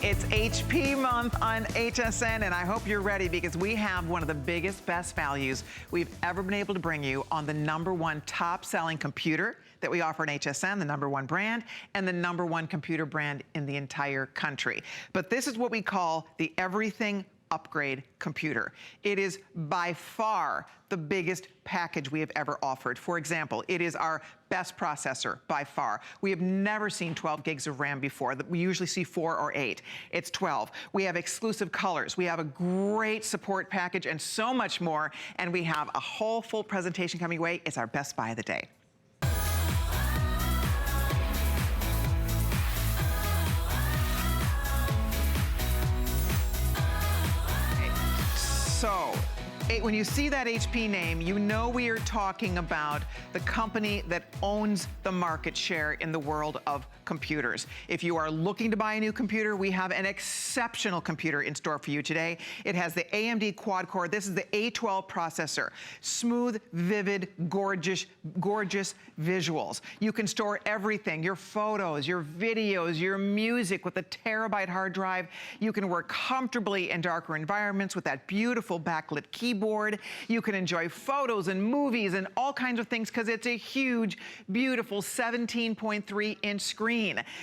It's HP month on HSN, and I hope you're ready because we have one of the biggest, best values we've ever been able to bring you on the #1 top-selling computer that we offer in HSN, the #1 brand, and the #1 computer brand in the entire country. But this is what we call the everything upgrade computer. It is by far the biggest package we have ever offered. For example, it is our best processor by far. We have never seen 12 gigs of RAM before. We usually see 4 or 8. It's 12. We have exclusive colors. We have a great support package and so much more. And we have a whole full presentation coming away. It's our best buy of the day. So, when you see that HP name, you know we are talking about the company that owns the market share in the world of computers. If you are looking to buy a new computer, we have an exceptional computer in store for you today. It has the AMD quad-core. This is the A12 processor. Smooth, vivid, gorgeous visuals. You can store everything, your photos, your videos, your music with a terabyte hard drive. You can work comfortably in darker environments with that beautiful backlit keyboard. You can enjoy photos and movies and all kinds of things because it's a huge, beautiful 17.3-inch screen.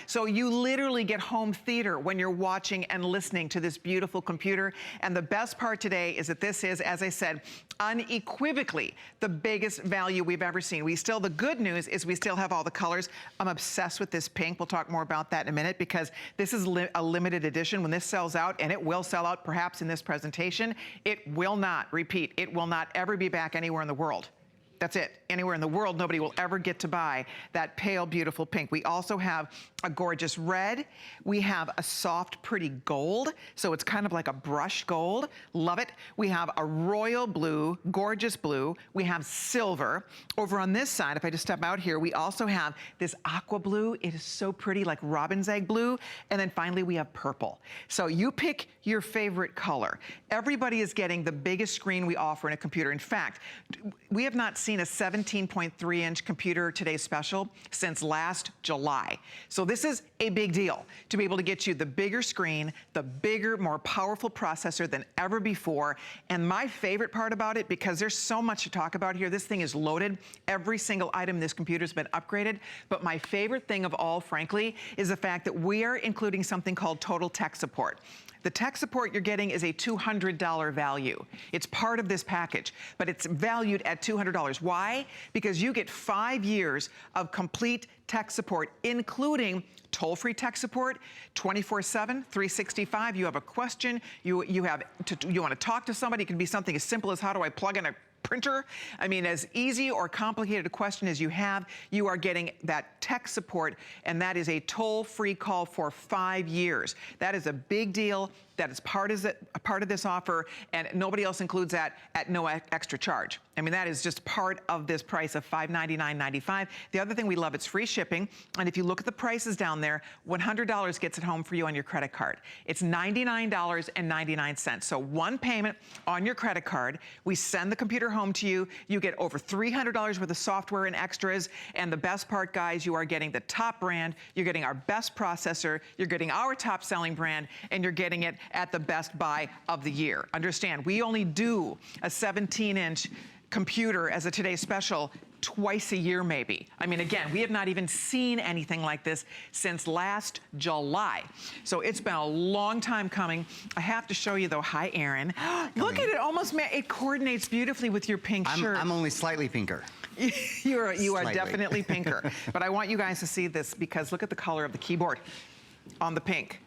So you literally get home theater when you're watching and listening to this beautiful computer. And the best part today is that this is, as I said, unequivocally the biggest value we've ever seen. The good news is we still have all the colors. I'm obsessed with this pink. We'll talk more about that in a minute because this is a limited edition. When this sells out, and it will sell out perhaps in this presentation, it will not, repeat, it will not ever be back anywhere in the world. That's it. Anywhere in the world, nobody will ever get to buy that pale, beautiful pink. We also have a gorgeous red. We have a soft, pretty gold. So it's kind of like a brushed gold. Love it. We have a royal blue, gorgeous blue. We have silver. Over on this side, if I just step out here, we also have this aqua blue. It is so pretty, like robin's egg blue. And then finally, we have purple. So you pick your favorite color. Everybody is getting the biggest screen we offer in a computer. In fact, we have not seen a 17.3-inch computer today special since last July. So this is a big deal to be able to get you the bigger screen, the bigger, more powerful processor than ever before. And my favorite part about it, because there's so much to talk about here, this thing is loaded. Every single item in this computer has been upgraded. But my favorite thing of all, frankly, is the fact that we are including something called Total Tech Support. The tech support you're getting is a $200 value. It's part of this package, but it's valued at $200. Why? Because you get 5 years of complete tech support, including toll-free tech support, 24/7, 365. You have a question, you want to talk to somebody. It can be something as simple as, how do I plug in a printer? I mean, as easy or complicated a question as you have, you are getting that tech support, and that is a toll-free call for 5 years. That is a big deal. That is part of this offer, and nobody else includes that at no extra charge. I mean, that is just part of this price of $599.95. The other thing we love, it's free shipping, and if you look at the prices down there, $100 gets it home for you on your credit card. It's $99.99. So one payment on your credit card, we send the computer home to you. You get over $300 worth of software and extras, and the best part, guys, you are getting the top brand, you're getting our best processor, you're getting our top selling brand, and you're getting it at the best buy of the year. Understand, we only do a 17-inch computer as a Today Special twice a year, maybe. I mean, again, we have not even seen anything like this since last July. So it's been a long time coming. I have to show you, though. Hi, Aaron. Look at it. It coordinates beautifully with your pink shirt. I'm only slightly pinker. You are definitely pinker. But I want you guys to see this because look at the color of the keyboard on the pink.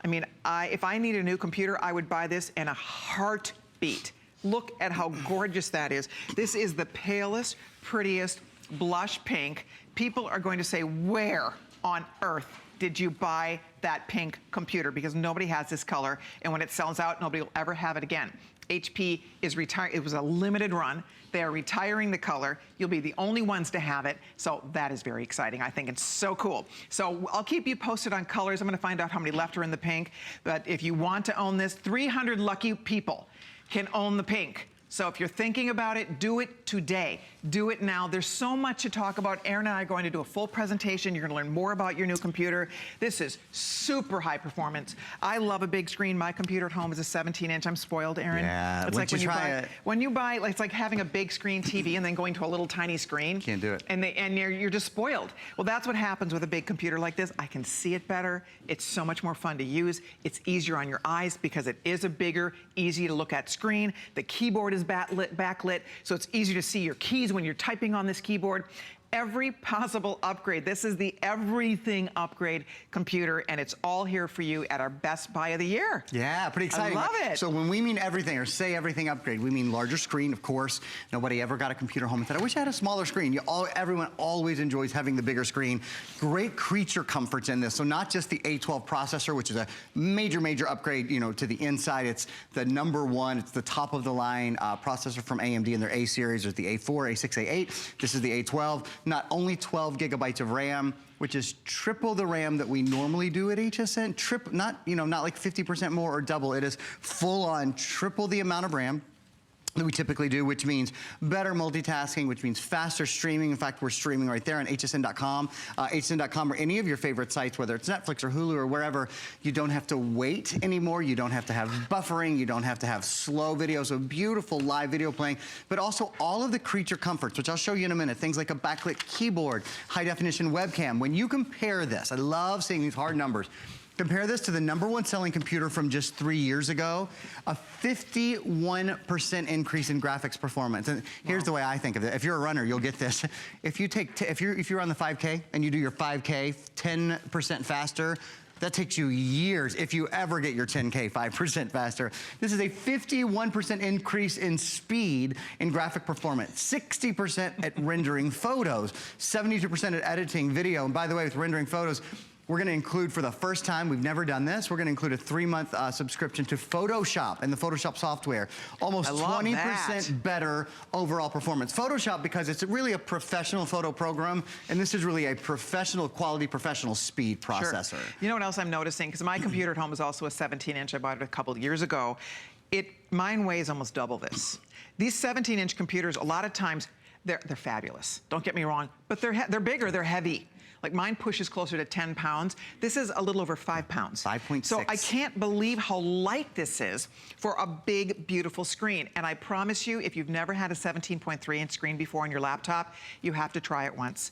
I mean, if I need a new computer, I would buy this in a heartbeat. Look at how gorgeous that is. This is the palest, prettiest blush pink. People are going to say, where on earth did you buy that pink computer? Because nobody has this color, and when it sells out, nobody will ever have it again. HP is retired. It was a limited run. They are retiring the color. You'll be the only ones to have it. So that is very exciting. I think it's so cool. So I'll keep you posted on colors. I'm going to find out how many left are in the pink. But if you want to own this, 300 lucky people can own the pink. So if you're thinking about it, do it today. Do it now. There's so much to talk about. Aaron and I are going to do a full presentation. You're going to learn more about your new computer. This is super high performance. I love a big screen. My computer at home is a 17-inch. I'm spoiled, Aaron. Yeah, it's like when you buy, like, it's like having a big screen TV and then going to a little tiny screen. Can't do it. And you're just spoiled. Well, that's what happens with a big computer like this. I can see it better. It's so much more fun to use. It's easier on your eyes because it is a bigger, easy to look at screen. The keyboard is backlit, so it's easier to see your keys when you're typing on this keyboard. Every possible upgrade. This is the everything upgrade computer, and it's all here for you at our best buy of the year. Yeah, pretty exciting. I love it. So when we mean everything, or say everything upgrade, we mean larger screen, of course. Nobody ever got a computer home and said, I wish I had a smaller screen. Everyone always enjoys having the bigger screen. Great creature comforts in this. So not just the A12 processor, which is a major, major upgrade, you know, to the inside. It's the #1. It's the top of the line processor from AMD in their A series. There's the A4, A6, A8. This is the A12. Not only 12 gigabytes of RAM, which is triple the RAM that we normally do at HSN. Not like 50% more or double. It is full on triple the amount of RAM that we typically do, which means better multitasking, which means faster streaming. In fact, we're streaming right there on hsn.com. hsn.com or any of your favorite sites, whether it's Netflix or Hulu or wherever. You don't have to wait anymore. You don't have to have buffering. You don't have to have slow video. So beautiful live video playing, but also all of the creature comforts, which I'll show you in a minute. Things like a backlit keyboard, high definition webcam. When you compare this, I love seeing these hard numbers. Compare this to the #1 selling computer from just 3 years ago, a 51% increase in graphics performance. And here's the way I think of it. If you're a runner, you'll get this. If you're on the 5K and you do your 5K 10% faster, that takes you years if you ever get your 10K 5% faster. This is a 51% increase in speed in graphic performance, 60% at rendering photos, 72% at editing video. And by the way, with rendering photos, we're gonna include, for the first time, we've never done this, we're gonna include a 3-month subscription to Photoshop and the Photoshop software. Almost 20% better overall performance. Photoshop, because it's really a professional photo program, and this is really a professional quality, professional speed processor. Sure. You know what else I'm noticing? Because my computer at home is also a 17-inch. I bought it a couple of years ago. Mine weighs almost double this. These 17-inch computers, a lot of times, they're fabulous. Don't get me wrong, but they're bigger, they're heavy. Like mine pushes closer to 10 pounds. This is a little over 5 pounds. 5.6. So I can't believe how light this is for a big, beautiful screen. And I promise you, if you've never had a 17.3-inch screen before on your laptop, you have to try it once.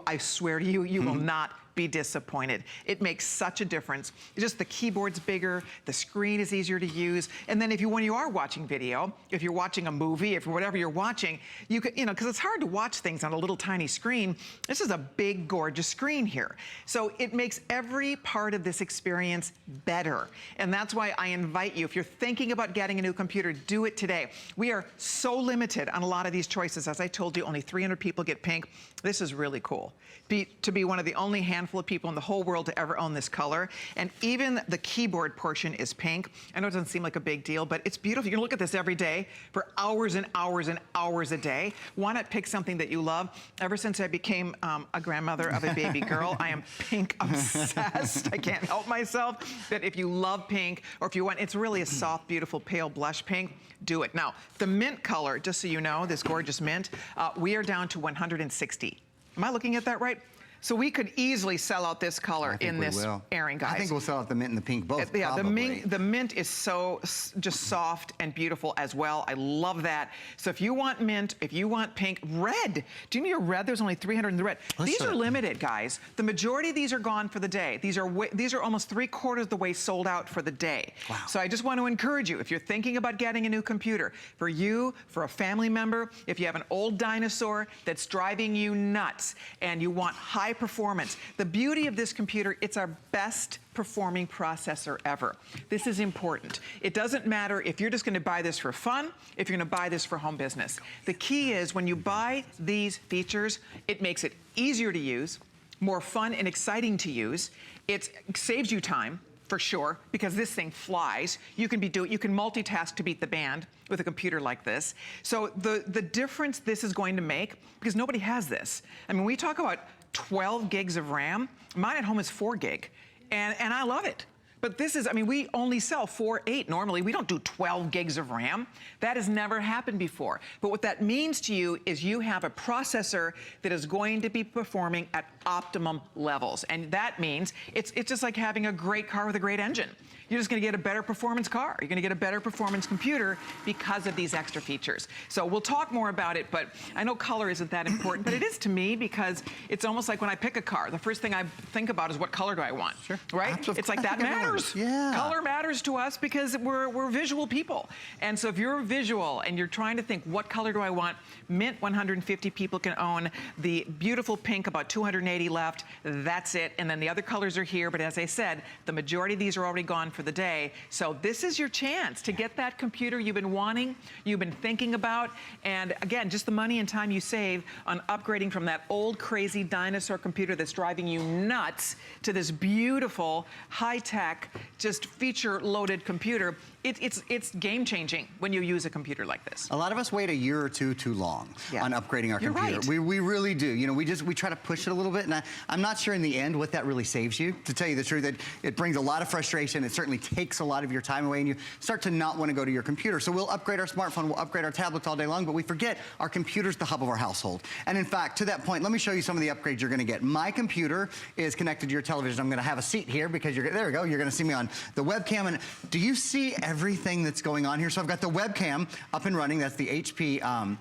I swear to you, you will not be disappointed. It makes such a difference. Just the keyboard's bigger, the screen is easier to use, and then when you are watching video, if you're watching a movie, if whatever you're watching, you could, because it's hard to watch things on a little tiny screen. This is a big, gorgeous screen here. So it makes every part of this experience better. And that's why I invite you, if you're thinking about getting a new computer, do it today. We are so limited on a lot of these choices. As I told you, only 300 people get pink. This is really cool. To be one of the only handful of people in the whole world to ever own this color. And even the keyboard portion is pink. I know it doesn't seem like a big deal, but it's beautiful. You can look at this every day for hours and hours and hours a day. Why not pick something that you love? Ever since I became a grandmother of a baby girl, I am pink obsessed. I can't help myself. But if you love pink, or if you want, it's really a soft, beautiful, pale blush pink, do it. Now, the mint color, just so you know, this gorgeous mint, we are down to 160. Am I looking at that right? So we could easily sell out this color in this airing, guys. I think we'll sell out the mint and the pink both, yeah, probably. the mint is so just soft and beautiful as well. I love that. So if you want mint, if you want pink, red. Do you know your red? There's only 300 in the red. These are limited, guys. The majority of these are gone for the day. These are almost 3/4 of the way sold out for the day. Wow. So I just want to encourage you, if you're thinking about getting a new computer, for you, for a family member, if you have an old dinosaur that's driving you nuts and you want high performance. The beauty of this computer, it's our best performing processor ever. This is important. It doesn't matter if you're just going to buy this for fun, if you're going to buy this for home business. The key is when you buy these features, it makes it easier to use, more fun and exciting to use. It saves you time, for sure, because this thing flies. You can multitask to beat the band with a computer like this. So the difference this is going to make, because nobody has this. I mean, we talk about 12 gigs of RAM. Mine at home is 4 gig, and I love it. But this is, I mean, we only sell 4, 8 normally. We don't do 12 gigs of RAM. That has never happened before. But what that means to you is you have a processor that is going to be performing at optimum levels. And that means it's just like having a great car with a great engine. You're just gonna get a better performance car. You're gonna get a better performance computer because of these extra features. So we'll talk more about it, but I know color isn't that important, but it is to me because it's almost like when I pick a car, the first thing I think about is what color do I want, sure. right? Absolutely. It's like that matters. Yeah. Color matters to us because we're visual people. And so if you're visual and you're trying to think, what color do I want? Mint 150 people can own. The beautiful pink, about 280 left. That's it. And then the other colors are here, but as I said, the majority of these are already gone for the day. So this is your chance to get that computer you've been wanting, you've been thinking about, and again, just the money and time you save on upgrading from that old crazy dinosaur computer that's driving you nuts to this beautiful, high-tech, just feature-loaded computer. It's game-changing when you use a computer like this. A lot of us wait a year or two too long on upgrading our computer. Right. We really do. You know, we try to push it a little bit, and I'm not sure in the end what that really saves you. To tell you the truth, it brings a lot of frustration. It certainly takes a lot of your time away, and you start to not want to go to your computer. So we'll upgrade our smartphone, we'll upgrade our tablets all day long, but we forget our computer's the hub of our household. And in fact, to that point, let me show you some of the upgrades you're going to get. My computer is connected to your television. I'm going to have a seat here because there we go. You're going to see me on the webcam. And do you see everything that's going on here? So I've got the webcam up and running. That's the HP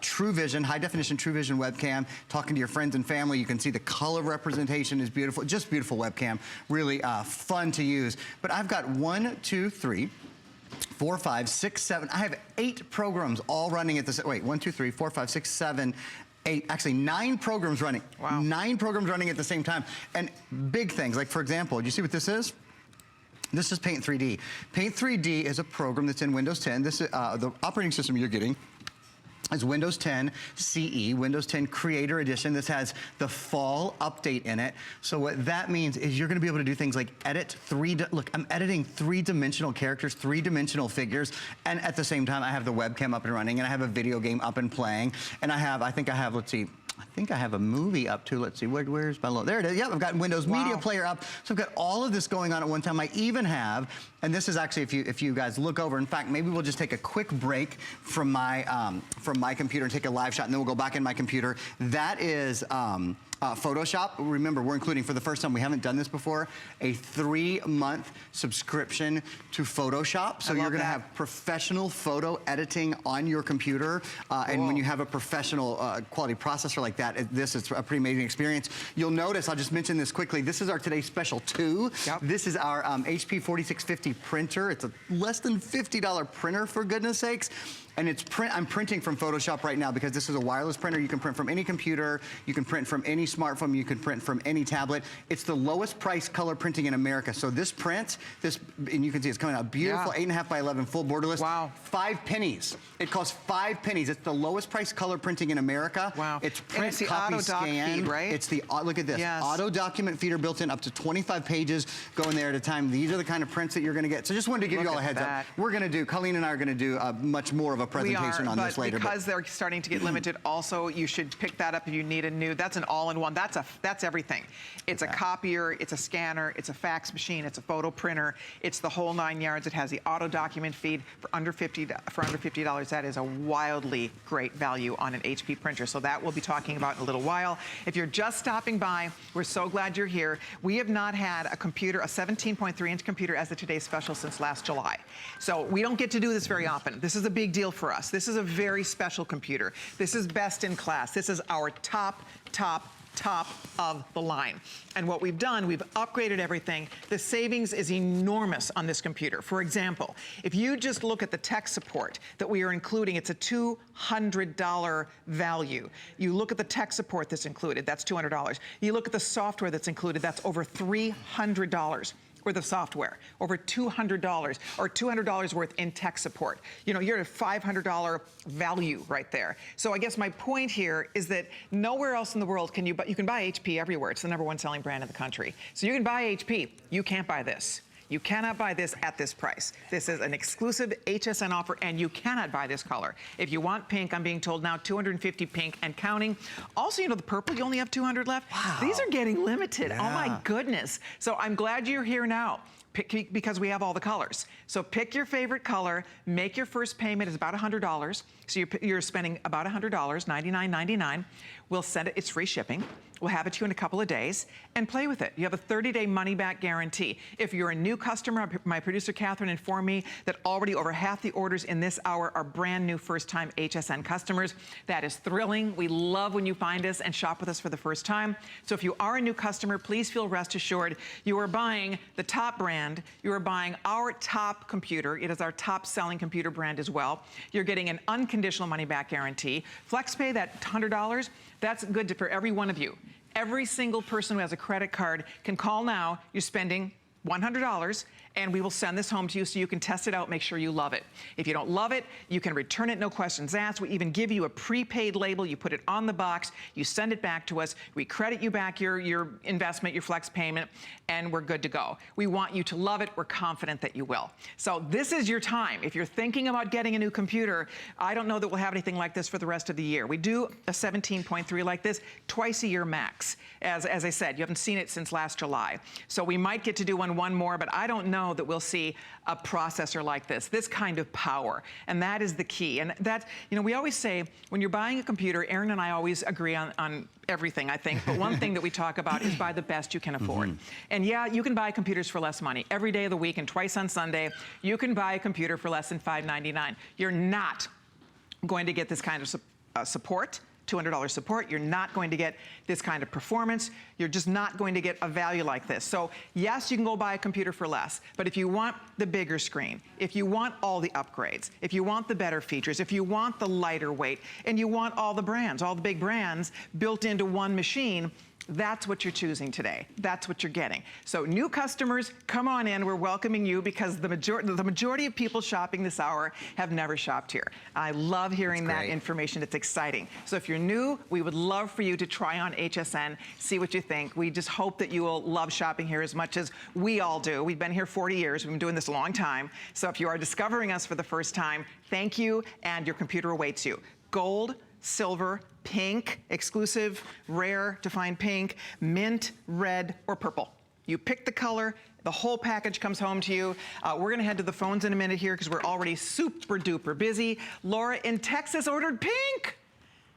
True Vision, high definition True Vision webcam. Talking to your friends and family, you can see the color representation is beautiful. Just beautiful webcam. Really fun to use. But I've got 1, 2, 3, 4, 5, 6, 7. I have 8 programs all running at the same. Wait, 1, 2, 3, 4, 5, 6, 7. 8, actually 9 programs running. Wow. 9 programs running at the same time. And big things, like for example, do you see what this is? This is Paint 3D. Paint 3D is a program that's in Windows 10. This is the operating system you're getting is Windows 10 CE, Windows 10 Creator Edition. This has the fall update in it. So what that means is you're gonna be able to do things like edit look, I'm editing 3-dimensional characters, 3-dimensional figures, and at the same time, I have the webcam up and running, and I have a video game up and playing, and I think I have, let's see, I think I have a movie up too. Let's see, where's my little, there it is. Yep, I've got Windows Media Player up. So I've got all of this going on at one time. I even have, and this is actually, if you guys look over, in fact, maybe we'll just take a quick break from my computer and take a live shot, and then we'll go back in my computer. That is, Photoshop. Remember, we're including, for the first time, we haven't done this before, a 3-month subscription to Photoshop. So you're gonna have professional photo editing on your computer. And when you have a professional quality processor like that, this is a pretty amazing experience. You'll notice, I'll just mention this quickly, this is our today's special 2. Yep. This is our HP 4650 printer. It's a less than $50 printer, for goodness sakes. And I'm printing from Photoshop right now because this is a wireless printer. You can print from any computer, you can print from any smartphone, you can print from any tablet. It's the lowest price color printing in America. So this print, and you can see it's coming out beautiful, 8.5 by 11 full borderless. Wow. 5 pennies. It costs 5 pennies. It's the lowest price color printing in America. Wow. It's print, it's the copy, auto doc scan. feed, right? It's the, look at this, auto document feeder built in, up to 25 pages going there at a time. These are the kind of prints that you're gonna get. So just wanted to give you all a heads up. We're gonna do, Colleen and I are gonna do much more of a presentation on this later. Because they're starting to get limited, also you should pick that up if you need a new. That's an all-in-one. That's everything. It's a copier, it's a scanner, it's a fax machine, it's a photo printer, it's the whole 9 yards. It has the auto document feed for under $50. That is a wildly great value on an HP printer. So that we'll be talking about in a little while. If you're just stopping by, we're so glad you're here. We have not had a computer, a 17.3-inch computer as the Today's Special since last July. So we don't get to do this very often. This is a big deal for us. This is a very special computer. This is best in class. This is our top of the line. And what we've done, we've upgraded everything. The savings is enormous on this computer. For example, if you just look at the tech support that we are including, it's a $200 value. You look at the tech support that's included, that's $200. You look at the software that's included, that's over $300. Worth of software, over $200, or $200 worth in tech support. You know, you're at a $500 value right there. So I guess my point here is that nowhere else in the world can you can buy HP everywhere. It's the #1 selling brand in the country. So you can buy HP, you can't buy this. You cannot buy this at this price. This is an exclusive HSN offer, and you cannot buy this color. If you want pink, I'm being told now 250 pink and counting. Also, you know, the purple, you only have 200 left. Wow. These are getting limited. Yeah. Oh my goodness. So I'm glad you're here now. because we have all the colors. So pick your favorite color, make your first payment is about $100. So you're spending about $100, $99.99. We'll send it, it's free shipping. We'll have it to you in a couple of days and play with it. You have a 30-day money-back guarantee. If you're a new customer, my producer Catherine informed me that already over half the orders in this hour are brand new first-time HSN customers. That is thrilling. We love when you find us and shop with us for the first time. So if you are a new customer, please feel rest assured you are buying the top brand. You are buying our top computer. It is our top-selling computer brand as well. You're getting an unconditional money-back guarantee. FlexPay, that $100, that's good for every one of you. Every single person who has a credit card can call now. You're spending $100, and we will send this home to you so you can test it out, make sure you love it. If you don't love it, you can return it, no questions asked. We even give you a prepaid label. You put it on the box, you send it back to us, we credit you back your investment, your flex payment, and we're good to go. We want you to love it. We're confident that you will. So this is your time. If you're thinking about getting a new computer, I don't know that we'll have anything like this for the rest of the year. We do a 17.3 like this twice a year max. As I said, you haven't seen it since last July. So we might get to do one more, but I don't know that we'll see a processor like this kind of power. And that is the key. And that, you know, we always say when you're buying a computer, Aaron and I always agree on everything, I think. But one thing that we talk about is buy the best you can afford. And yeah, you can buy computers for less money. Every day of the week and twice on Sunday, you can buy a computer for less than $599. You're not going to get this kind of support. $200 support, you're not going to get this kind of performance. You're just not going to get a value like this. So yes, you can go buy a computer for less, but if you want the bigger screen, if you want all the upgrades, if you want the better features, if you want the lighter weight, and you want all the brands, all the big brands built into one machine, that's what you're choosing today. That's what you're getting. So new customers, come on in. We're welcoming you because the majority of people shopping this hour have never shopped here. I love hearing that information. It's exciting. So if you're new, we would love for you to try on HSN, see what you think. We just hope that you will love shopping here as much as we all do. We've been here 40 years. We've been doing this a long time. So if you are discovering us for the first time, thank you, and your computer awaits you. Gold, silver, pink, exclusive, rare to find pink, mint, red, or purple. You pick the color, the whole package comes home to you. We're gonna head to the phones in a minute here because we're already super duper busy. Laura in Texas ordered pink.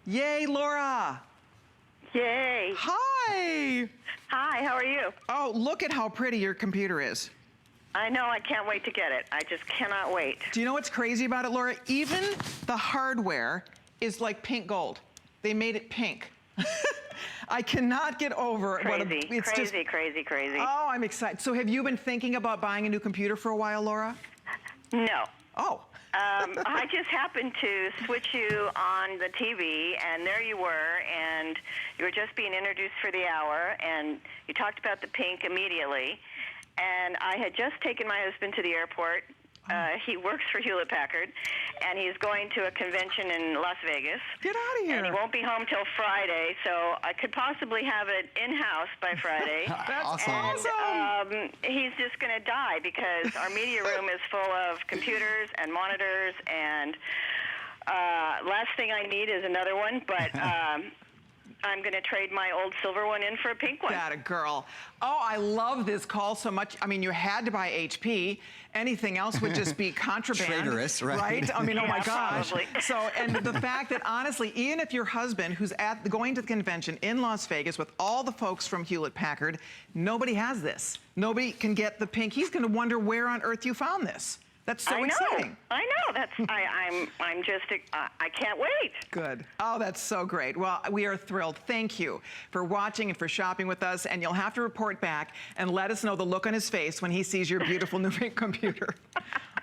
Yay, Laura. Yay. Hi. Hi, how are you? Oh, look at how pretty your computer is. I know, I can't wait to get it. I just cannot wait. Do you know what's crazy about it, Laura? Even the hardware is like pink gold. They made it pink. I cannot get over crazy, it's crazy. Oh, I'm excited. So have you been thinking about buying a new computer for a while, Laura? No. Oh. I just happened to switch you on the TV, and there you were, and you were just being introduced for the hour, and you talked about the pink immediately. And I had just taken my husband to the airport. He works for Hewlett-Packard, and he's going to a convention in Las Vegas. Get out of here. And he won't be home till Friday, so I could possibly have it in-house by Friday. That's awesome. And he's just going to die because our media room is full of computers and monitors, and last thing I need is another one, but I'm going to trade my old silver one in for a pink one. That a girl. Oh, I love this call so much. I mean, you had to buy HP. Anything else would just be contraband. Traitorous, right? I mean, yeah, oh my gosh. Probably. So, and the fact that honestly, even if your husband, who's going to the convention in Las Vegas with all the folks from Hewlett-Packard, nobody has this. Nobody can get the pink. He's going to wonder where on earth you found this. That's so exciting. I know. That's I'm just I can't wait. Good. Oh, that's so great. Well, we are thrilled. Thank you for watching and for shopping with us. And you'll have to report back and let us know the look on his face when he sees your beautiful new pink computer.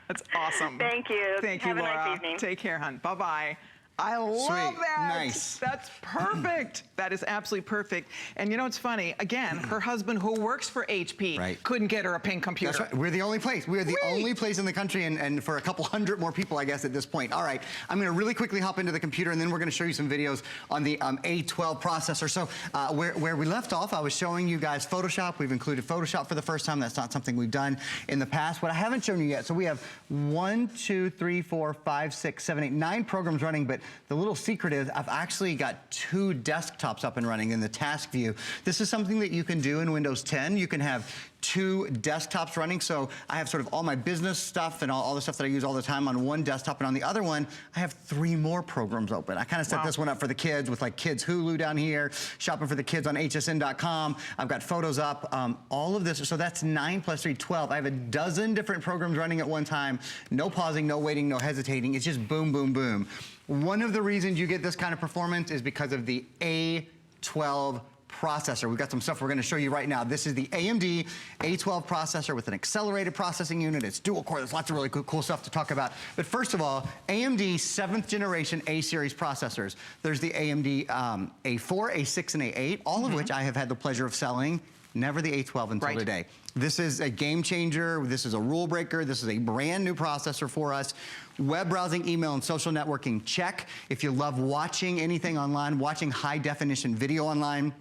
That's awesome. Thank you. Thank you, Have Laura. a nice evening. Take care, hon. Bye-bye. I love that. Nice. That's perfect. That is absolutely perfect. And you know, it's funny. Again, her husband, who works for HP, couldn't get her a pink computer. That's right. We're the only place. We're the only place in the country, and for a couple hundred more people, I guess, at this point. All right. I'm going to really quickly hop into the computer, and then we're going to show you some videos on the A12 processor. So where we left off, I was showing you guys Photoshop. We've included Photoshop for the first time. That's not something we've done in the past. What I haven't shown you yet, so we have 1, 2, 3, 4, 5, 6, 7, 8, 9 programs running, but the little secret is I've actually got 2 desktops up and running in the task view. This is something that you can do in Windows 10. You can have 2 desktops running. So I have sort of all my business stuff and all the stuff that I use all the time on one desktop, and on the other one, I have 3 more programs open. I kind of set this one up for the kids with like Kids Hulu down here, shopping for the kids on hsn.com. I've got photos up, all of this. So that's 9 plus 3, 12. I have a dozen different programs running at one time. No pausing, no waiting, no hesitating. It's just boom, boom, boom. One of the reasons you get this kind of performance is because of the A12 processor. We've got some stuff we're going to show you right now. This is the AMD A12 processor with an accelerated processing unit. It's dual core. There's lots of really cool stuff to talk about. But first of all, AMD 7th generation A-series processors. There's the AMD A4, A6, and A8, all of which I have had the pleasure of selling. Never the A12 until today. This is a game changer. This is a rule breaker. This is a brand new processor for us. Web browsing, email, and social networking, check. If you love watching anything online, watching high definition video online,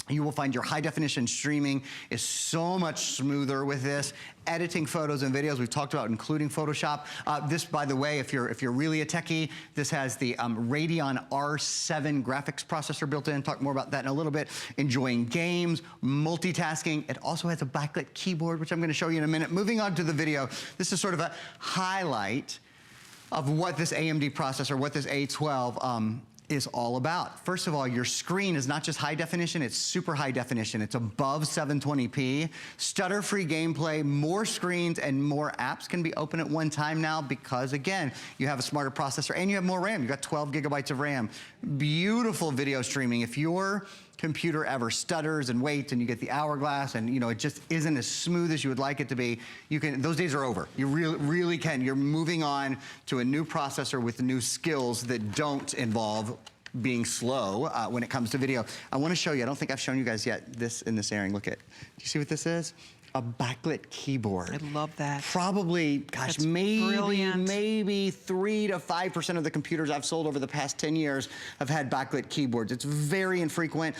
you will find your high definition streaming is so much smoother with this. Editing photos and videos, we've talked about including Photoshop. This, by the way, if you're really a techie, this has the Radeon R7 graphics processor built in. Talk more about that in a little bit. Enjoying games, multitasking. It also has a backlit keyboard, which I'm gonna show you in a minute. Moving on to the video, this is sort of a highlight of what this AMD processor, what this A12 is all about. First of all, your screen is not just high definition, it's super high definition. It's above 720p, stutter-free gameplay, more screens and more apps can be open at one time now because, again, you have a smarter processor and you have more RAM. You've got 12 gigabytes of RAM. Beautiful video streaming. If your computer ever stutters and waits and you get the hourglass and it just isn't as smooth as you would like it to be, those days are over. You really can. You're moving on to a new processor with new skills that don't involve being slow when it comes to video. I want to show you, I don't think I've shown you guys yet this in this airing. Look at, do you see what this is? A backlit keyboard. I love that. Probably, gosh, That's brilliant. maybe 3 to 5% of the computers I've sold over the past 10 years have had backlit keyboards. It's very infrequent.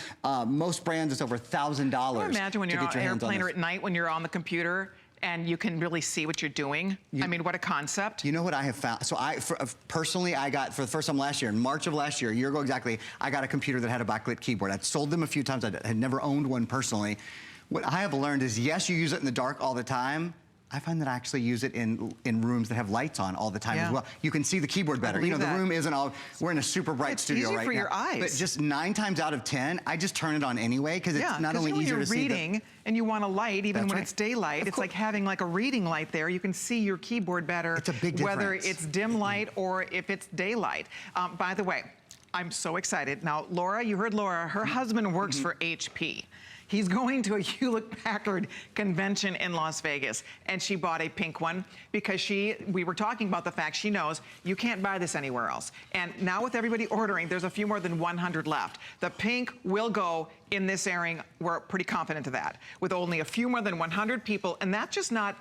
Most brands, it's over $1,000. Can you imagine when you're on an airplane or at night when you're on the computer and you can really see what you're doing? I mean, what a concept. You know what I have found? So personally, I got, for the first time last year, in March of last year, a year ago exactly, I got a computer that had a backlit keyboard. I'd sold them a few times. I had never owned one personally. What I have learned is, yes, you use it in the dark all the time. I find that I actually use it in rooms that have lights on all the time as well. You can see the keyboard better. The room isn't all, we're in a super bright studio right now. It's easy for your eyes. But just 9 times out of 10, I just turn it on anyway because it's not only easier to see. When you're reading and you want a light, even when it's daylight, it's like having like a reading light there. You can see your keyboard better. It's a big difference. Whether it's dim light or if it's daylight. By the way, I'm so excited. Now, Laura, you heard Laura, her husband works for HP. He's going to a Hewlett-Packard convention in Las Vegas, and she bought a pink one because we were talking about the fact she knows you can't buy this anywhere else. And now with everybody ordering, there's a few more than 100 left. The pink will go in this airing. We're pretty confident of that. With only a few more than 100 people, and that's just not,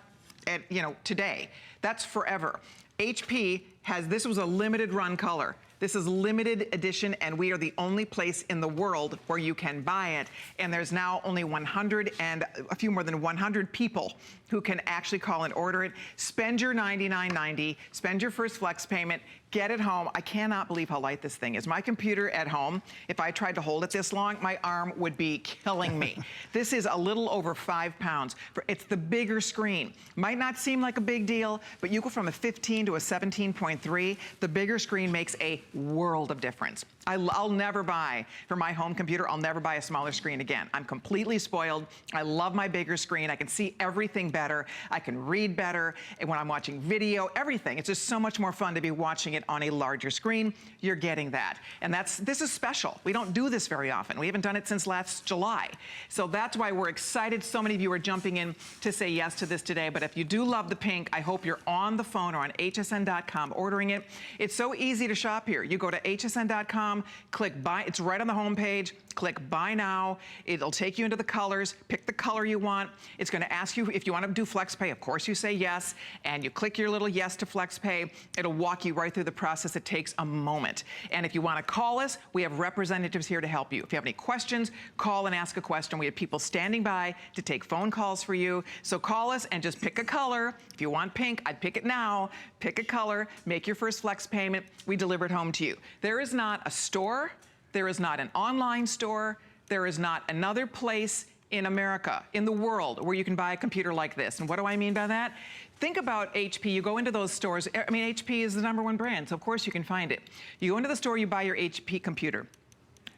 today. That's forever. HP this was a limited run color. This is limited edition, and we are the only place in the world where you can buy it. And there's now only 100 and a few more than 100 people who can actually call and order it. Spend your $99.90, spend your first flex payment, get it home. I cannot believe how light this thing is. My computer at home, if I tried to hold it this long, my arm would be killing me. This is a little over 5 pounds. It's the bigger screen. Might not seem like a big deal, but you go from a 15 to a 17.3. The bigger screen makes a world of difference. I'll never buy, for my home computer, I'll never buy a smaller screen again. I'm completely spoiled. I love my bigger screen. I can see everything better. I can read better. And when I'm watching video, everything. It's just so much more fun to be watching it on a larger screen. You're getting that. And this is special. We don't do this very often. We haven't done it since last July. So that's why we're excited. So many of you are jumping in to say yes to this today. But if you do love the pink, I hope you're on the phone or on hsn.com ordering it. It's so easy to shop here. You go to hsn.com, click buy. It's right on the home page. Click buy now. It'll take you into the colors. Pick the color you want. It's going to ask you if you want to do flex pay. Of course you say yes, and you click your little yes to flex pay. It'll walk you right through the process. It takes a moment. And if you want to call us, we have representatives here to help you. If you have any questions, call and ask a question. We have people standing by to take phone calls for you. So call us and just pick a color. If you want pink, I'd pick it now. Pick a color, make your first flex payment. We deliver it home to you. There is not a store. There is not an online store. There is not another place in America, in the world, where you can buy a computer like this. And what do I mean by that? Think about HP. You go into those stores. I mean, HP is the #1 brand, so of course you can find it. You go into the store, you buy your HP computer,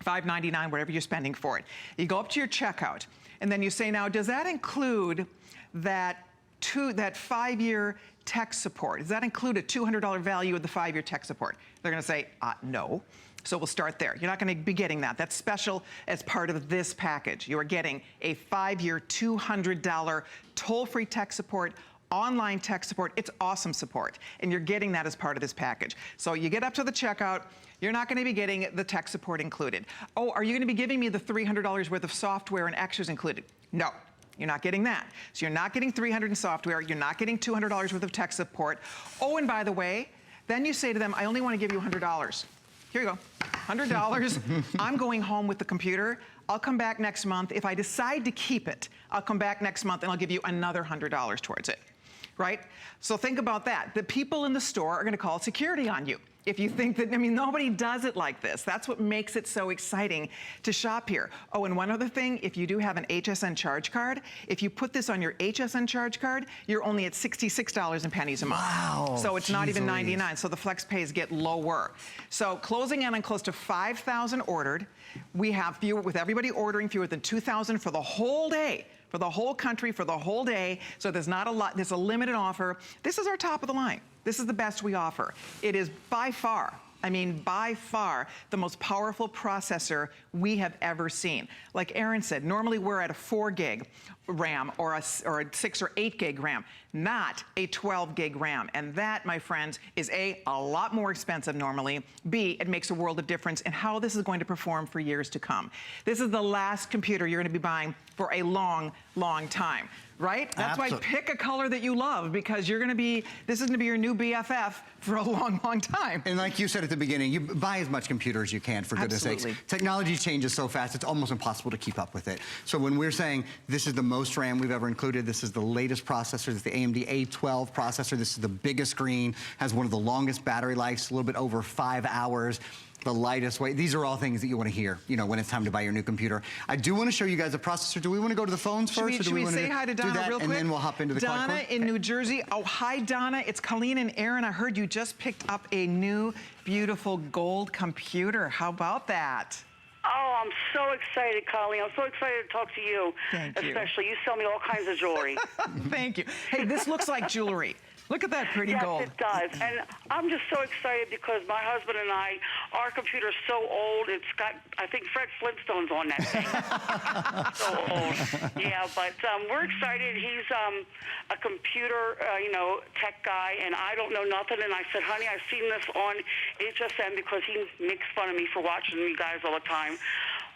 $5.99, whatever you're spending for it. You go up to your checkout, and then you say, now, does that include that 5-year tech support? Does that include a $200 value of the 5-year tech support? They're gonna say, no. So we'll start there. You're not gonna be getting that. That's special as part of this package. You are getting a 5-year, $200 toll-free tech support, online tech support. It's awesome support, and you're getting that as part of this package. So you get up to the checkout, you're not gonna be getting the tech support included. Oh, are you gonna be giving me the $300 worth of software and extras included? No. You're not getting that. So you're not getting $300 in software, you're not getting $200 worth of tech support. Oh, and by the way, then you say to them, I only wanna give you $100. Here you go, $100. I'm going home with the computer. I'll come back next month. If I decide to keep it, I'll come back next month and I'll give you another $100 towards it, right? So think about that. The people in the store are gonna call security on you. If you think that, I mean, nobody does it like this. That's what makes it so exciting to shop here. Oh, and one other thing, if you do have an HSN charge card, if you put this on your HSN charge card, you're only at $66 and pennies a month. Wow. So it's not even $99, so the flex pays get lower. So closing in on close to 5,000 ordered. We have fewer, with everybody ordering fewer than 2,000 for the whole day. For the whole country, for the whole day. So there's not a lot, there's a limited offer. This is our top of the line. This is the best we offer. It is by far, I mean by far, the most powerful processor we have ever seen. Like Aaron said, normally we're at a 4 gig RAM or a 6 or 8 gig RAM, not a 12 gig RAM. And that, my friends, is a lot more expensive normally. B, it makes a world of difference in how this is going to perform for years to come. This is the last computer you're gonna be buying for a long, long time. Right? That's why pick a color that you love, because you're gonna be, this is gonna be your new BFF for a long, long time. And like you said at the beginning, you buy as much computer as you can, for goodness sakes. Technology changes so fast, it's almost impossible to keep up with it. So when we're saying this is the most RAM we've ever included, this is the latest processor, this is the AMD A12 processor, this is the biggest screen, has one of the longest battery lives, a little bit over 5 hours. The lightest weight. These are all things that you want to hear, you know, when it's time to buy your new computer. I do want to show you guys a processor. Do we want to go to the phones first? Should we say hi to Donna real quick? And then we'll hop into the quad core? Donna in New Jersey. Oh, hi, Donna. It's Colleen and Aaron. I heard you just picked up a new, beautiful gold computer. How about that? Oh, I'm so excited, Colleen. I'm so excited to talk to you. Thank you. Especially, you sell me all kinds of jewelry. Thank you. Hey, this looks like jewelry. Look at that pretty gold. Yes, it does. And I'm just so excited because my husband and I, our computer's so old, it's got, I think, Fred Flintstone's on that thing. So old. Yeah, but we're excited. He's a computer, you know, tech guy, and I don't know nothing. And I said, honey, I've seen this on HSN because he makes fun of me for watching you guys all the time.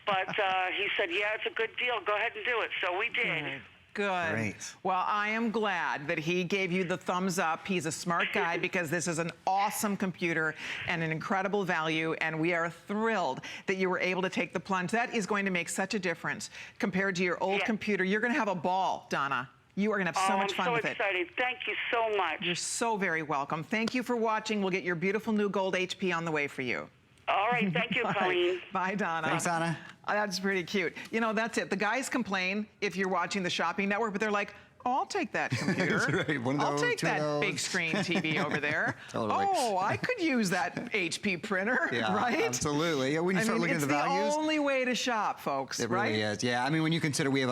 But he said, yeah, it's a good deal. Go ahead and do it. So we did. Good. Great. Well, I am glad that he gave you the thumbs up. He's a smart guy because this is an awesome computer and an incredible value, and we are thrilled that you were able to take the plunge. That is going to make such a difference compared to your old computer. You're going to have a ball, Donna. You are going to have so much fun with it. I'm so excited. Thank you so much. You're so very welcome. Thank you for watching. We'll get your beautiful new gold HP on the way for you. All right, thank you, Colleen. Bye, Donna. Thanks, Donna. That's pretty cute. You know, that's it. The guys complain if you're watching the shopping network, but they're like, oh, I'll take that computer. That's right. One of I'll those, take two of that those. big screen TV over there. Totally. Oh, I could use that HP printer, right? Absolutely. Yeah, when you start looking at the values. It's the only way to shop, folks, It right? really is. Yeah, I mean, when you consider we have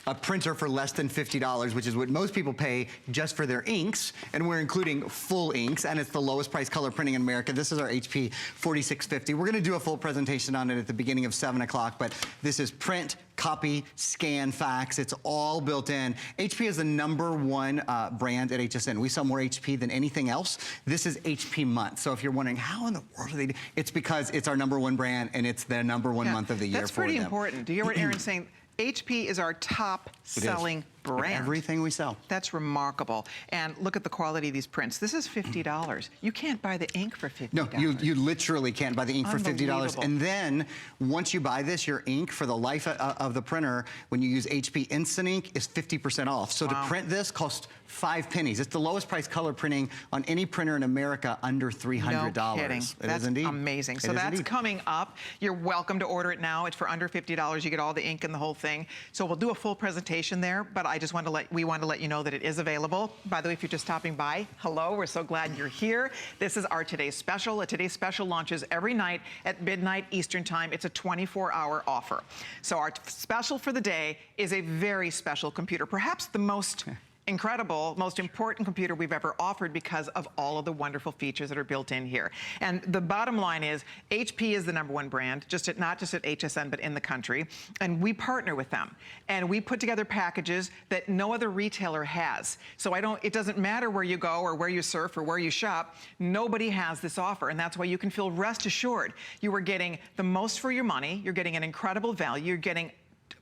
a printer for less than $50, which is what most people pay just for their inks, and we're including full inks, and it's the lowest price color printing in America. This is our HP 4650. We're gonna do a full presentation on it at the beginning of 7 o'clock, but this is print, copy, scan, fax. It's all built in. HP is the #1 brand at HSN. We sell more HP than anything else. This is HP month. So if you're wondering, how in the world are they it's because it's our #1 brand, and it's the #1 month of the year That's for pretty them. important. Do you hear what Aaron's saying? HP is our top selling brand. Everything we sell. That's remarkable. And look at the quality of these prints. This is $50. You can't buy the ink for $50. No, you literally can't buy the ink for $50. Unbelievable. And then once you buy this, your ink for the life of the printer, when you use HP Instant Ink, is 50% off. So to print this costs 5 pennies. It's the lowest price color printing on any printer in America under $300. No kidding. That's amazing. So that's coming up. You're welcome to order it now. It's for under $50. You get all the ink and the whole thing. So we'll do a full presentation there, but I just want to we want to let you know that it is available. By the way, if you're just stopping by, hello, we're so glad you're here. This is our Today's Special. A Today's Special launches every night at midnight Eastern Time. It's a 24-hour offer. So our special for the day is a very special computer, perhaps the most incredible, most important computer we've ever offered because of all of the wonderful features that are built in here. And the bottom line is HP is the #1 brand, not just at HSN, but in the country. And we partner with them. And we put together packages that no other retailer has. So it doesn't matter where you go or where you surf or where you shop, nobody has this offer. And that's why you can feel rest assured. You are getting the most for your money. You're getting an incredible value. You're getting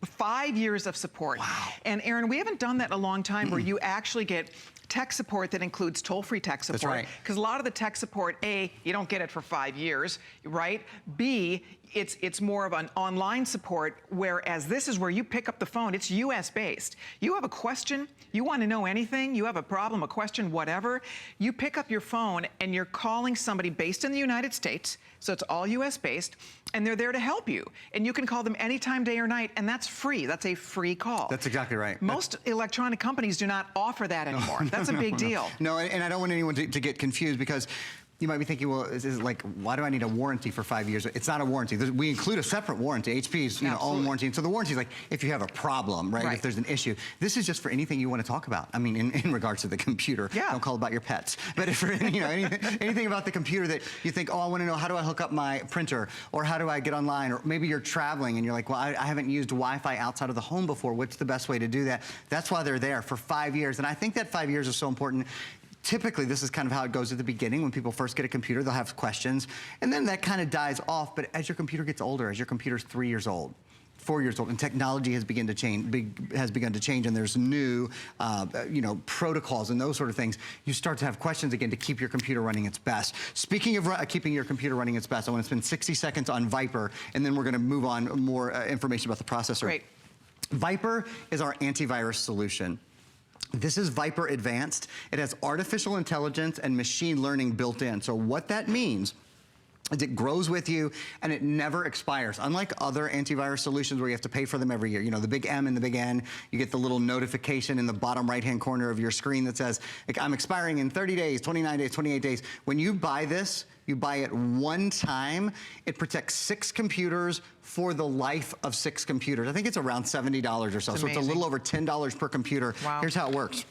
5 years of support. Wow. And Aaron, we haven't done that in a long time where you actually get tech support that includes toll-free tech support. That's right. Because a lot of the tech support, A, you don't get it for 5 years, right? B, it's more of an online support, whereas this is where you pick up the phone. It's US based. You have a question, you want to know anything, you have a problem, a question, whatever, you pick up your phone and you're calling somebody based in the United States, so it's all US based, and they're there to help you. And you can call them anytime, day or night, and that's free. That's a free call. That's exactly right. Most electronic companies do not offer that anymore. That's a big deal. No, and I don't want anyone to get confused, because you might be thinking, well, is it like, why do I need a warranty for 5 years? It's not a warranty. We include a separate warranty, HP's own warranty. And so the warranty is like, if you have a problem, right? If there's an issue. This is just for anything you want to talk about. I mean, in regards to the computer. Yeah. Don't call about your pets. But if anything about the computer that you think, oh, I want to know, how do I hook up my printer? Or how do I get online? Or maybe you're traveling and you're like, well, I haven't used Wi-Fi outside of the home before. What's the best way to do that? That's why they're there for 5 years. And I think that 5 years is so important. Typically, this is kind of how it goes at the beginning. When people first get a computer, they'll have questions, and then that kind of dies off. But as your computer gets older, as your computer's 3 years old, 4 years old, and technology has begun to change, and there's new, protocols and those sort of things, you start to have questions again to keep your computer running its best. Speaking of keeping your computer running its best, I want to spend 60 seconds on Viper, and then we're going to move on more information about the processor. Great. Viper is our antivirus solution. This is Viper Advanced. It has artificial intelligence and machine learning built in. So what that means is it grows with you and it never expires. Unlike other antivirus solutions where you have to pay for them every year. You know, the big M and the big N, you get the little notification in the bottom right-hand corner of your screen that says, I'm expiring in 30 days, 29 days, 28 days. When you buy this, you buy it one time, it protects 6 computers for the life of 6 computers. I think it's around $70 or so. So it's a little over $10 per computer. Wow. Here's how it works.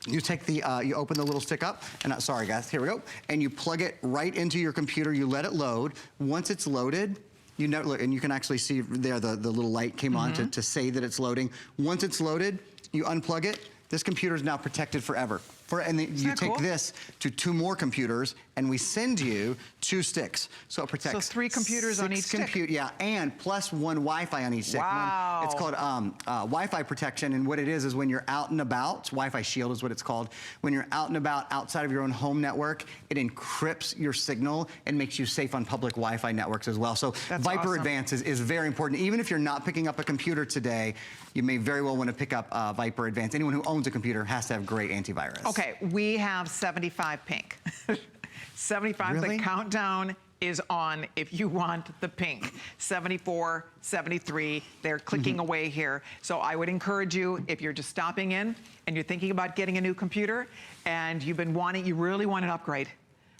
You take the, you open the little stick up, and sorry guys, here we go. And you plug it right into your computer, you let it load. Once it's loaded, you never look, and you can actually see there the little light came on to say that it's loading. Once it's loaded, you unplug it. This computer is now protected forever. And then you take this to 2 more computers, and we send you 2 sticks. So it protects. So 3 computers on each stick. Yeah, and plus 1 Wi-Fi on each stick. Wow. It's called Wi-Fi protection, and what it is when you're out and about, Wi-Fi Shield is what it's called. When you're out and about outside of your own home network, it encrypts your signal and makes you safe on public Wi-Fi networks as well. So That's Viper awesome. Advanced is very important. Even if you're not picking up a computer today, you may very well want to pick up Viper Advanced. Anyone who owns a computer has to have great antivirus. Okay, we have 75 pink. 75, Really? The countdown is on if you want the pink. 74, 73, they're clicking away here. So I would encourage you, if you're just stopping in and you're thinking about getting a new computer and you really want an upgrade,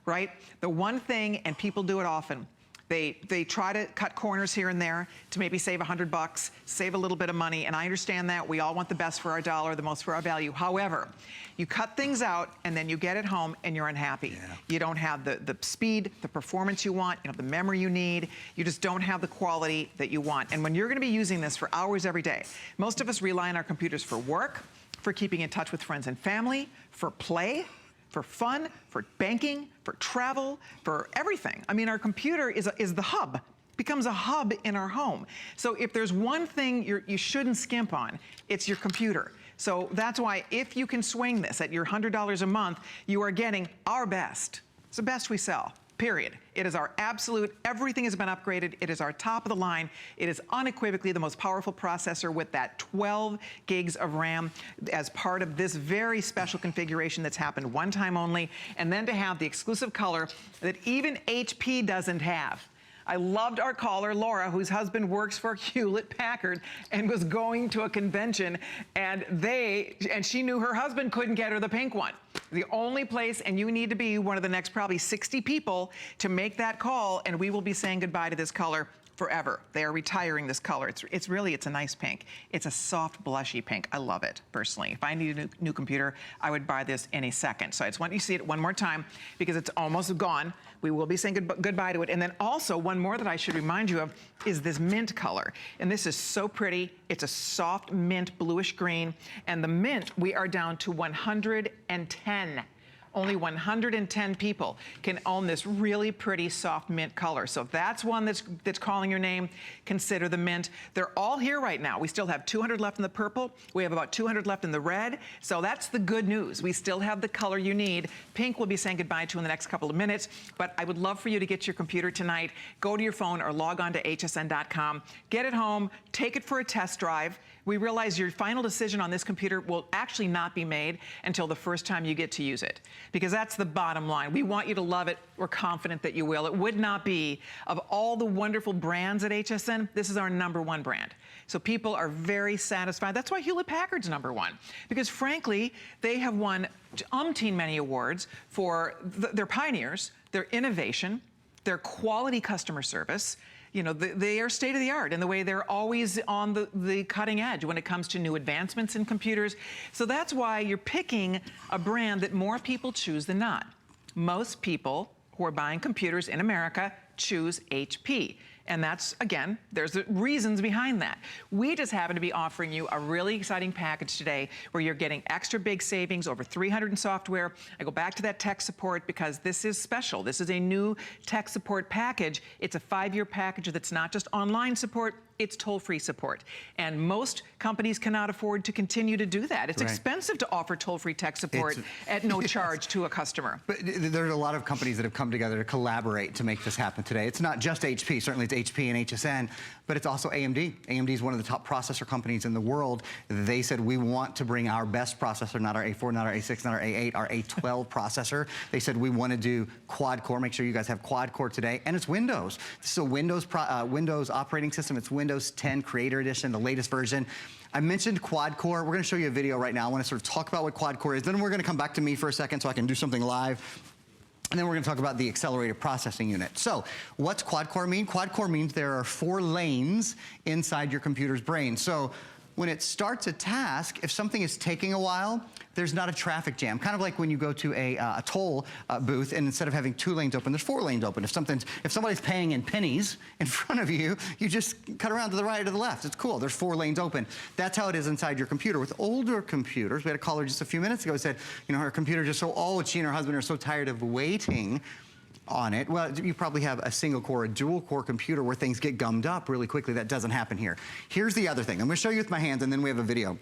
right? The one thing, and people do it often, they try to cut corners here and there to maybe save $100, save a little bit of money, and I understand that. We all want the best for our dollar, the most for our value. However, you cut things out and then you get it home and you're unhappy. Yeah. You don't have the speed, the performance you want, you know, the memory you need. You just don't have the quality that you want. And when you're gonna be using this for hours every day, most of us rely on our computers for work, for keeping in touch with friends and family, for play, for fun, for banking, for travel, for everything. I mean, our computer is the hub, becomes a hub in our home. So if there's one thing you shouldn't skimp on, it's your computer. So that's why if you can swing this at your $100 a month, you are getting our best. It's the best we sell. Period. It is our absolute, everything has been upgraded. It is our top of the line. It is unequivocally the most powerful processor with that 12 gigs of RAM as part of this very special configuration that's happened one time only. And then to have the exclusive color that even HP doesn't have. I loved our caller, Laura, whose husband works for Hewlett-Packard and was going to a convention, and she knew her husband couldn't get her the pink one. The only place, and you need to be one of the next probably 60 people to make that call, and we will be saying goodbye to this color forever. They are retiring this color. It's a nice pink. It's a soft, blushy pink. I love it, personally. If I need a new computer, I would buy this in a second. So I just want you to see it one more time because it's almost gone. We will be saying goodbye to it. And then also, one more that I should remind you of is this mint color. And this is so pretty. It's a soft mint, bluish green. And the mint, we are down to 110. Only 110 people can own this really pretty soft mint color. So if that's one that's calling your name, consider the mint. They're all here right now. We still have 200 left in the purple. We have about 200 left in the red. So that's the good news. We still have the color you need. Pink we'll be saying goodbye to in the next couple of minutes. But I would love for you to get your computer tonight. Go to your phone or log on to hsn.com. Get it home. Take it for a test drive. We realize your final decision on this computer will actually not be made until the first time you get to use it. Because that's the bottom line. We want you to love it. We're confident that you will. It would not be, of all the wonderful brands at HSN, this is our #1 brand. So people are very satisfied. That's why Hewlett-Packard's #1. Because frankly, they have won umpteen many awards for their pioneers, their innovation, their quality customer service. You know, they are state of the art in the way they're always on the cutting edge when it comes to new advancements in computers. So that's why you're picking a brand that more people choose than not. Most people who are buying computers in America choose HP. And that's, again, there's reasons behind that. We just happen to be offering you a really exciting package today where you're getting extra big savings, over 300 in software. I go back to that tech support because this is special. This is a new tech support package. It's a 5-year package that's not just online support, it's toll-free support. And most companies cannot afford to continue to do that. It's expensive to offer toll-free tech support at no charge to a customer. But there's a lot of companies that have come together to collaborate to make this happen today. It's not just HP, certainly it's HP and HSN, but it's also AMD. AMD is one of the top processor companies in the world. They said, we want to bring our best processor, not our A4, not our A6, not our A8, our A12 processor. They said, we want to do quad core. Make sure you guys have quad core today. And it's Windows. This is a Windows operating system. It's Windows 10 Creator Edition, the latest version. I mentioned quad core. We're going to show you a video right now. I want to sort of talk about what quad core is. Then we're going to come back to me for a second so I can do something live. And then we're going to talk about the accelerated processing unit. So what's quad core mean? Quad core means there are 4 lanes inside your computer's brain. So when it starts a task, if something is taking a while, there's not a traffic jam. Kind of like when you go to a toll booth and instead of having 2 lanes open, there's 4 lanes open. If somebody's paying in pennies in front of you, you just cut around to the right or the left. It's cool. There's 4 lanes open. That's how it is inside your computer. With older computers, we had a caller just a few minutes ago who said, you know, her computer just so old, she and her husband are so tired of waiting on it. Well, you probably have a single core, a dual core computer where things get gummed up really quickly. That doesn't happen here. Here's the other thing. I'm going to show you with my hands and then we have a video.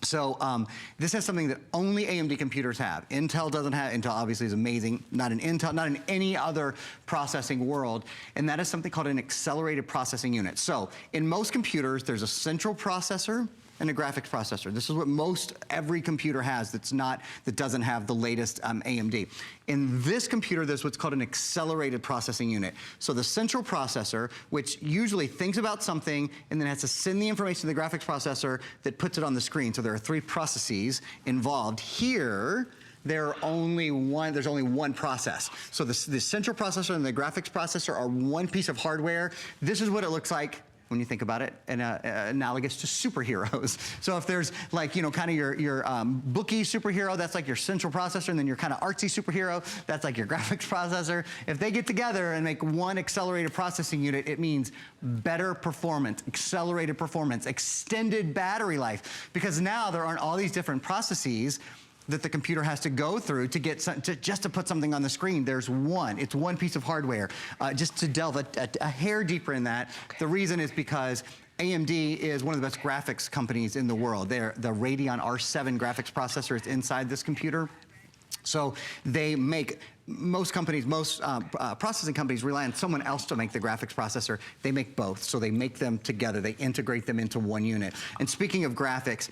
So this is something that only AMD computers have. Intel doesn't have. Intel obviously is amazing. Not in Intel, not in any other processing world. And that is something called an accelerated processing unit. So in most computers, there's a central processor and a graphics processor. This is what every computer has that doesn't have the latest AMD. In this computer, there's what's called an accelerated processing unit. So the central processor, which usually thinks about something and then has to send the information to the graphics processor that puts it on the screen. So there are 3 processes involved. Here, there's only one process. So the central processor and the graphics processor are one piece of hardware. This is what it looks like when you think about it, and analogous to superheroes. So if there's like, you know, kind of your bookie superhero, that's like your central processor, and then your kind of artsy superhero, that's like your graphics processor. If they get together and make one accelerated processing unit, it means better performance, accelerated performance, extended battery life, because now there aren't all these different processes that the computer has to go through to get just to put something on the screen. There's one. It's one piece of hardware. Just to delve a hair deeper in that, the reason is because AMD is one of the best graphics companies in the world. They're the Radeon R7 graphics processor is inside this computer. So they make, most companies, processing companies rely on someone else to make the graphics processor. They make both, so they make them together. They integrate them into one unit. And speaking of graphics,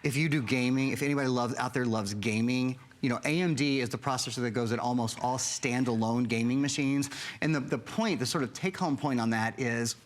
if you do gaming, if anybody out there loves gaming, you know, AMD is the processor that goes in almost all standalone gaming machines. And the sort of take-home point on that is,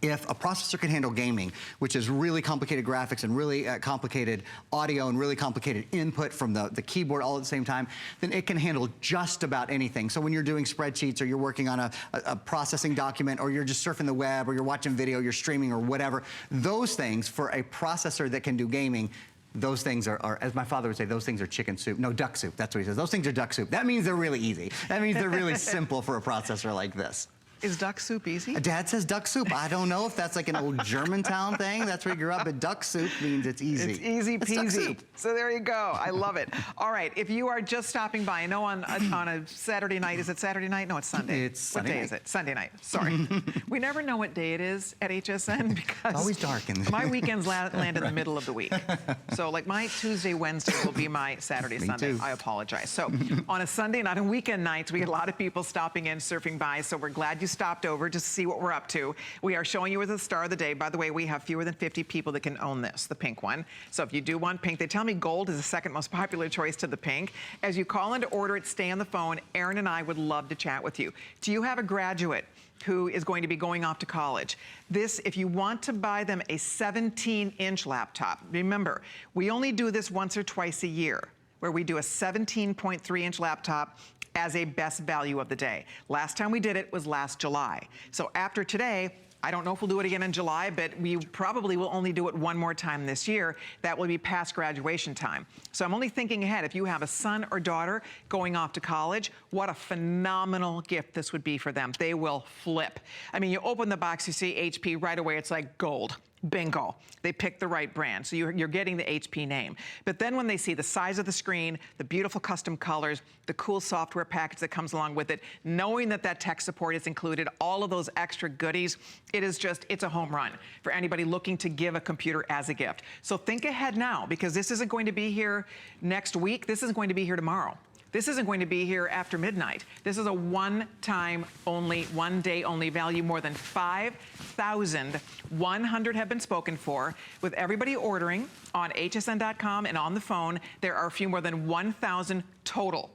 if a processor can handle gaming, which is really complicated graphics and really complicated audio and really complicated input from the keyboard all at the same time, then it can handle just about anything. So when you're doing spreadsheets or you're working on a processing document or you're just surfing the web or you're watching video, you're streaming or whatever, those things for a processor that can do gaming, those things are, as my father would say, those things are chicken soup. No, duck soup, that's what he says. Those things are duck soup. That means they're really easy. That means they're really simple for a processor like this. Is duck soup easy? Dad says duck soup. I don't know if that's like an old Germantown thing. That's where you grew up, but duck soup means it's easy. It's easy peasy. So there you go. I love it. All right, if you are just stopping by, I know on a Saturday night, is it Saturday night? No, it's Sunday. It's Sunday What day night. is it? Sunday night. Sorry. We never know what day it is at HSN because It's always dark in my weekends land in the middle of the week. So like my Tuesday, Wednesday will be my Saturday, Me Sunday. too. I apologize. So on a Sunday night and weekend nights, we get a lot of people stopping in, surfing by. So we're glad you stopped over to see what we're up to. We are showing you as the star of the day. By the way, we have fewer than 50 people that can own this, the pink one. So if you do want pink, they tell me gold is the second most popular choice to the pink. As you call in to order it, stay on the phone. Aaron and I would love to chat with you. Do you have a graduate who is going to be going off to college? This, if you want to buy them a 17-inch laptop, remember, we only do this once or twice a year, where we do a 17.3-inch laptop as a best value of the day. Last time we did it was last July. So after today, I don't know if we'll do it again in July, but we probably will only do it one more time this year. That will be past graduation time. So I'm only thinking ahead. If you have a son or daughter going off to college, what a phenomenal gift this would be for them. They will flip. I mean, you open the box, you see HP right away, it's like gold. Bingo. They picked the right brand. So you're getting the HP name. But then when they see the size of the screen, the beautiful custom colors, the cool software package that comes along with it, knowing that that tech support is included, all of those extra goodies, it's a home run for anybody looking to give a computer as a gift. So think ahead now, because this isn't going to be here next week. This isn't going to be here tomorrow. This isn't going to be here after midnight. This is a one-time only, one-day only value. More than 5,100 have been spoken for. With everybody ordering on hsn.com and on the phone, there are a few more than 1,000 total.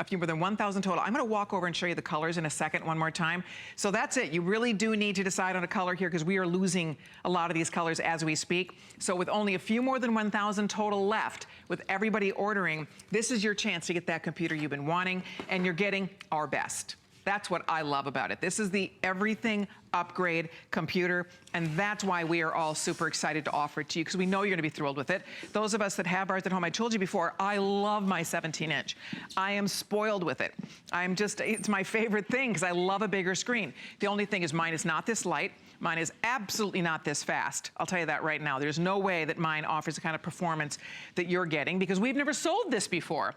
A few more than 1,000 total. I'm gonna walk over and show you the colors in a second one more time. So that's it. You really do need to decide on a color here because we are losing a lot of these colors as we speak. So with only a few more than 1,000 total left, with everybody ordering, this is your chance to get that computer you've been wanting, and you're getting our best. That's what I love about it. This is the everything upgrade computer, and that's why we are all super excited to offer it to you, because we know you're gonna be thrilled with it. Those of us that have ours at home, I told you before, I love my 17-inch. I am spoiled with it. It's my favorite thing, because I love a bigger screen. The only thing is mine is not this light. Mine is absolutely not this fast. I'll tell you that right now. There's no way that mine offers the kind of performance that you're getting, because we've never sold this before.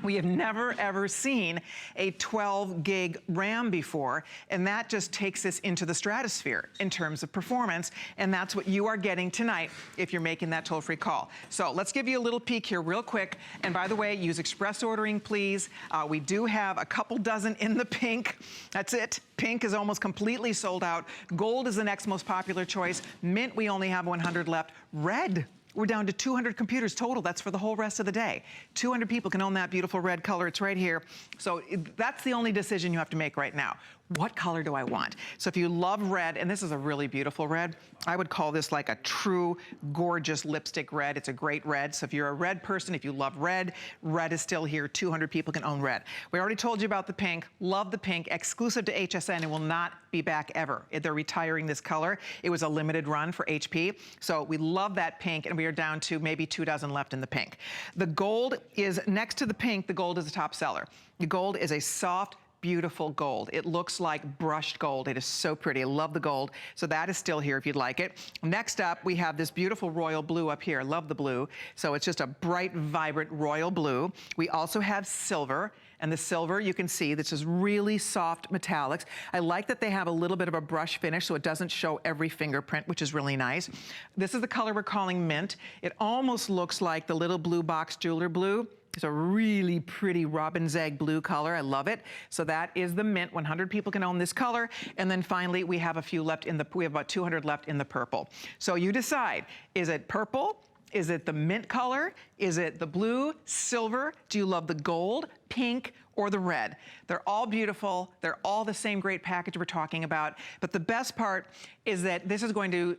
We have never, ever seen a 12 gig RAM before, and that just takes us into the stratosphere in terms of performance, and that's what you are getting tonight if you're making that toll-free call. So let's give you a little peek here real quick, and by the way, use express ordering, please. We do have a couple dozen in the pink. That's it. Pink is almost completely sold out. Gold is the next most popular choice. Mint, we only have 100 left. Red. We're down to 200 computers total. That's for the whole rest of the day. 200 people can own that beautiful red color. It's right here. So that's the only decision you have to make right now. What color do I want? So if you love red, and this is a really beautiful red, I would call this like a true gorgeous lipstick red. It's a great red. So if you're a red person, if you love red, red is still here. 200 people can own red. We already told you about the pink. Love the pink. Exclusive to HSN. It will not be back ever. They're retiring this color. It was a limited run for HP. So we love that pink, and we are down to maybe 2 dozen left in the pink. The gold is next to the pink. The gold is the top seller. The gold is a soft, beautiful gold. It looks like brushed gold. It is so pretty. I love the gold. So that is still here if you'd like it. Next up, we have this beautiful royal blue up here. Love the blue. So it's just a bright, vibrant royal blue. We also have silver. And the silver, you can see, this is really soft metallics. I like that they have a little bit of a brush finish so it doesn't show every fingerprint, which is really nice. This is the color we're calling mint. It almost looks like the little blue box jeweler blue. It's a really pretty robin's egg blue color. I love it. So that is the mint. 100 people can own this color. And then finally, we have a few left in the, we have about 200 left in the purple. So you decide, is it purple? Is it the mint color? Is it the blue, silver? Do you love the gold, pink, or the red? They're all beautiful. They're all the same great package we're talking about. But the best part is that this is going to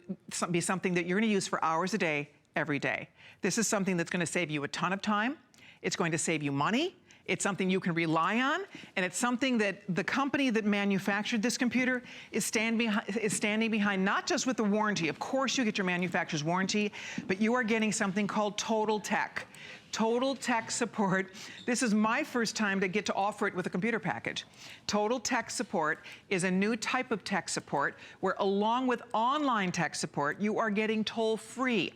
be something that you're going to use for hours a day, every day. This is something that's going to save you a ton of time. It's going to save you money. It's something you can rely on, and it's something that the company that manufactured this computer is standing behind, not just with the warranty. Of course you get your manufacturer's warranty, but you are getting something called Total Tech. Total Tech Support. This is my first time to get to offer it with a computer package. Total Tech Support is a new type of tech support where, along with online tech support, you are getting toll-free,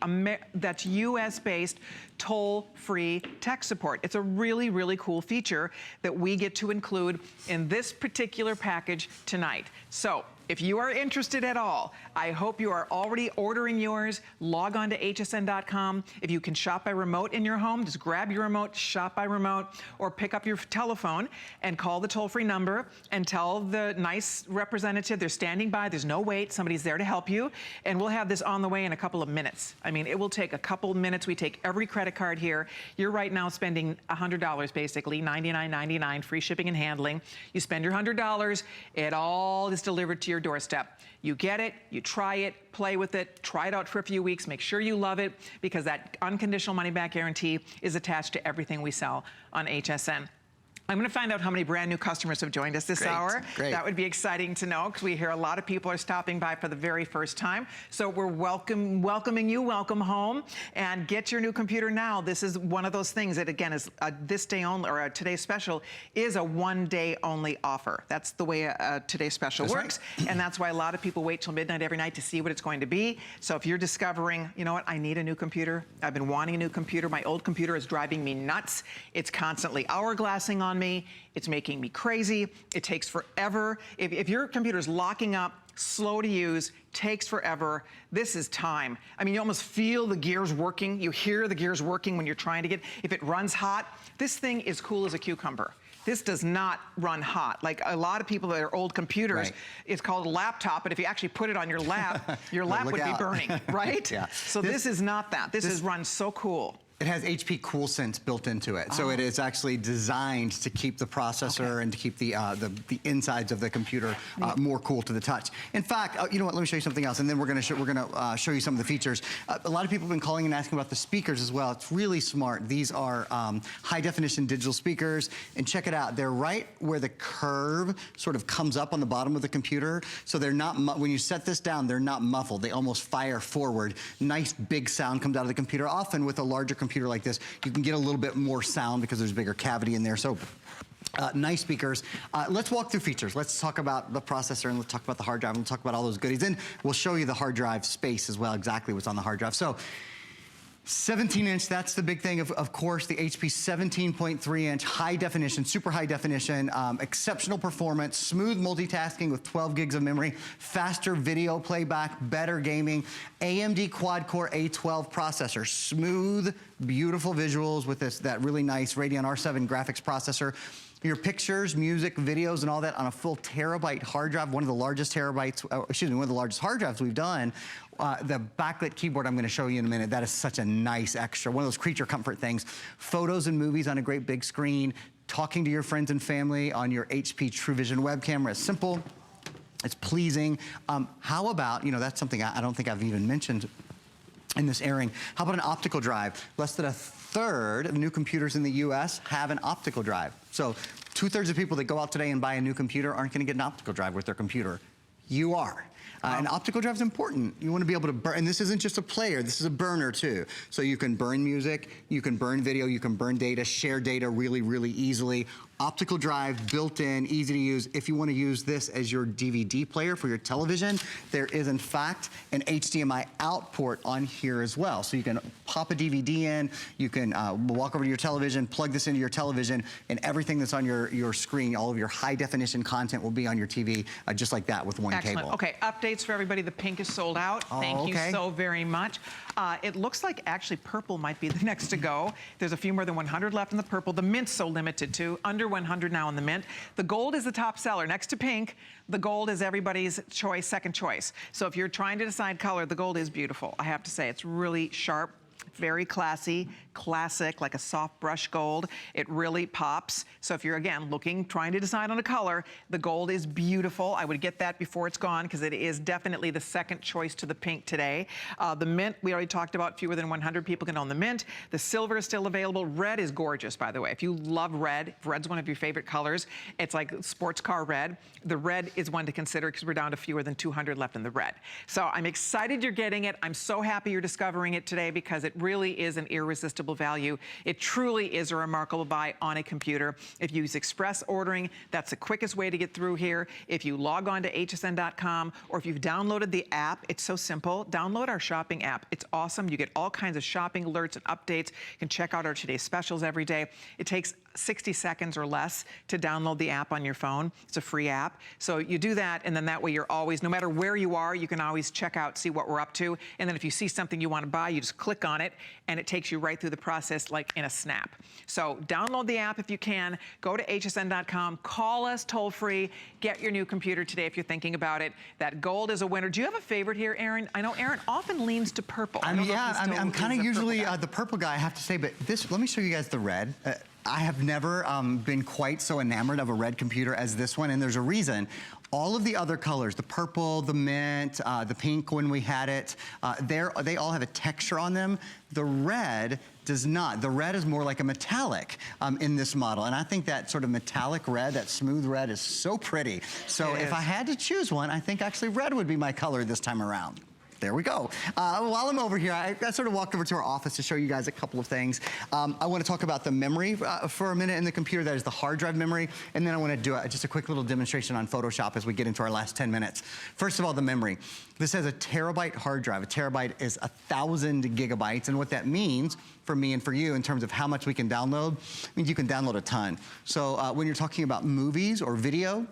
that's US-based toll-free tech support. It's a really, really cool feature that we get to include in this particular package tonight. So, if you are interested at all, I hope you are already ordering yours. Log on to hsn.com. If you can shop by remote in your home, just grab your remote, shop by remote, or pick up your telephone and call the toll-free number and tell the nice representative they're standing by. There's no wait. Somebody's there to help you. And we'll have this on the way in a couple of minutes. I mean, it will take a couple of minutes. We take every credit card here. You're right now spending $100 basically, $99.99, free shipping and handling. You spend your $100, it all is delivered to your doorstep. You get it, you try it, play with it, try it out for a few weeks, make sure you love it, because that unconditional money-back guarantee is attached to everything we sell on HSN. I'm going to find out how many brand new customers have joined us this hour. Great. That would be exciting to know, because we hear a lot of people are stopping by for the very first time. So we're welcoming you, welcome home, and get your new computer now. This is one of those things that, again, is this day only, or today's special is a one-day only offer. That's the way today's special works, right. And that's why a lot of people wait till midnight every night to see what it's going to be. So if you're discovering, you know what, I need a new computer. I've been wanting a new computer. My old computer is driving me nuts. It's constantly hourglassing on me. It's making me crazy. It takes forever. If your computer's locking up, slow to use, takes forever, this is time. I mean, you almost feel the gears working. You hear the gears working when you're trying to get, if it runs hot, this thing is cool as a cucumber. This does not run hot. Like a lot of people that are old computers, right. It's called a laptop, but if you actually put it on your lap would be burning, right? Yeah. So this is not that. This is run so cool. It has HP CoolSense built into it, so it is actually designed to keep the processor and to keep the insides of the computer more cool to the touch. In fact, you know what? Let me show you something else, and then we're going to show you some of the features. A lot of people have been calling and asking about the speakers as well. It's really smart. These are high-definition digital speakers, and check it out. They're right where the curve sort of comes up on the bottom of the computer, so they're not. When you set this down, they're not muffled. They almost fire forward. Nice big sound comes out of the computer. Often with a larger computer like this, you can get a little bit more sound because there's a bigger cavity in there. So nice speakers. Let's walk through features. Let's talk about the processor, and let's talk about the hard drive, and we'll talk about all those goodies. And we'll show you the hard drive space as well, exactly what's on the hard drive. So 17-inch, that's the big thing, of course, the HP 17.3-inch, high definition, super high definition, exceptional performance, smooth multitasking with 12 gigs of memory, faster video playback, better gaming, AMD quad-core A12 processor, smooth, beautiful visuals with that really nice Radeon R7 graphics processor. Your pictures, music, videos, and all that on a full terabyte hard drive, one of the largest hard drives we've done. The backlit keyboard I'm going to show you in a minute, that is such a nice extra, one of those creature comfort things. Photos and movies on a great big screen, talking to your friends and family on your HP TrueVision web camera. It's simple, it's pleasing. How about, you know, that's something I don't think I've even mentioned in this airing. How about an optical drive? Less than a third of new computers in the US have an optical drive. So 2/3 of people that go out today and buy a new computer aren't going to get an optical drive with their computer. You are. And optical drive is important. You want to be able to burn, and this isn't just a player, this is a burner too. So you can burn music, you can burn video, you can burn data, share data really, really easily. Optical drive, built in, easy to use. If you want to use this as your DVD player for your television, there is in fact an HDMI out port on here as well. So you can pop a DVD in, you can walk over to your television, plug this into your television, and everything that's on your screen, all of your high definition content will be on your TV just like that with one Excellent. cable. Okay, updates for everybody. The pink is sold out. Oh, Thank okay. you so very much. It looks like actually purple might be the next to go. There's a few more than 100 left in the purple. The mint's so limited too. Under 100 now in the mint. The gold is the top seller. Next to pink, the gold is everybody's choice, second choice. So if you're trying to decide color, the gold is beautiful. I have to say, it's really sharp, very classy, classic, like a soft brush gold. It really pops. So if you're, again, trying to decide on a color, the gold is beautiful. I would get that before it's gone because it is definitely the second choice to the pink today. The mint, we already talked about, fewer than 100 people can own the mint. The silver is still available. Red is gorgeous, by the way. If you love red, if red's one of your favorite colors, it's like sports car red. The red is one to consider because we're down to fewer than 200 left in the red. So I'm excited you're getting it. I'm so happy you're discovering it today because it really is an irresistible value. It truly is a remarkable buy on a computer. If you use express ordering, that's the quickest way to get through here. If you log on to hsn.com or if you've downloaded the app, it's so simple. Download our shopping app. It's awesome. You get all kinds of shopping alerts and updates. You can check out our today's specials every day. It takes 60 seconds or less to download the app on your phone. It's a free app. So you do that, and then that way you're always, no matter where you are, you can always check out, see what we're up to. And then if you see something you want to buy, you just click on it, and it takes you right through the process like in a snap. So download the app if you can. Go to hsn.com. Call us toll free. Get your new computer today if you're thinking about it. That gold is a winner. Do you have a favorite here, Aaron? I know Aaron often leans to purple. I'm kind of usually the purple guy, I have to say, but this, let me show you guys the red. I have never been quite so enamored of a red computer as this one, and there's a reason. All of the other colors, the purple, the mint, the pink when we had it, they all have a texture on them. The red does not. The red is more like a metallic in this model, and I think that sort of metallic red, that smooth red, is so pretty. So if I had to choose one, I think actually red would be my color this time around. There we go. While I'm over here, I sort of walked over to our office to show you guys a couple of things. I want to talk about the memory for a minute in the computer. That is the hard drive memory. And then I want to do just a quick little demonstration on Photoshop as we get into our last 10 minutes. First of all, the memory. This has a terabyte hard drive. A terabyte is 1,000 gigabytes. And what that means for me and for you in terms of how much we can download, means you can download a ton. So when you're talking about movies or video,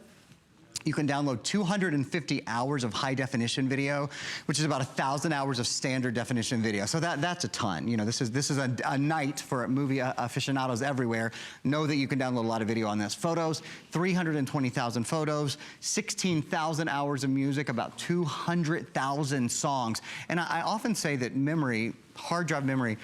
you can download 250 hours of high definition video, which is about 1,000 hours of standard definition video. So that's a ton. You know, this is a night for movie aficionados everywhere. Know that you can download a lot of video on this. Photos, 320,000 photos, 16,000 hours of music, about 200,000 songs. And I often say that memory, hard drive memory,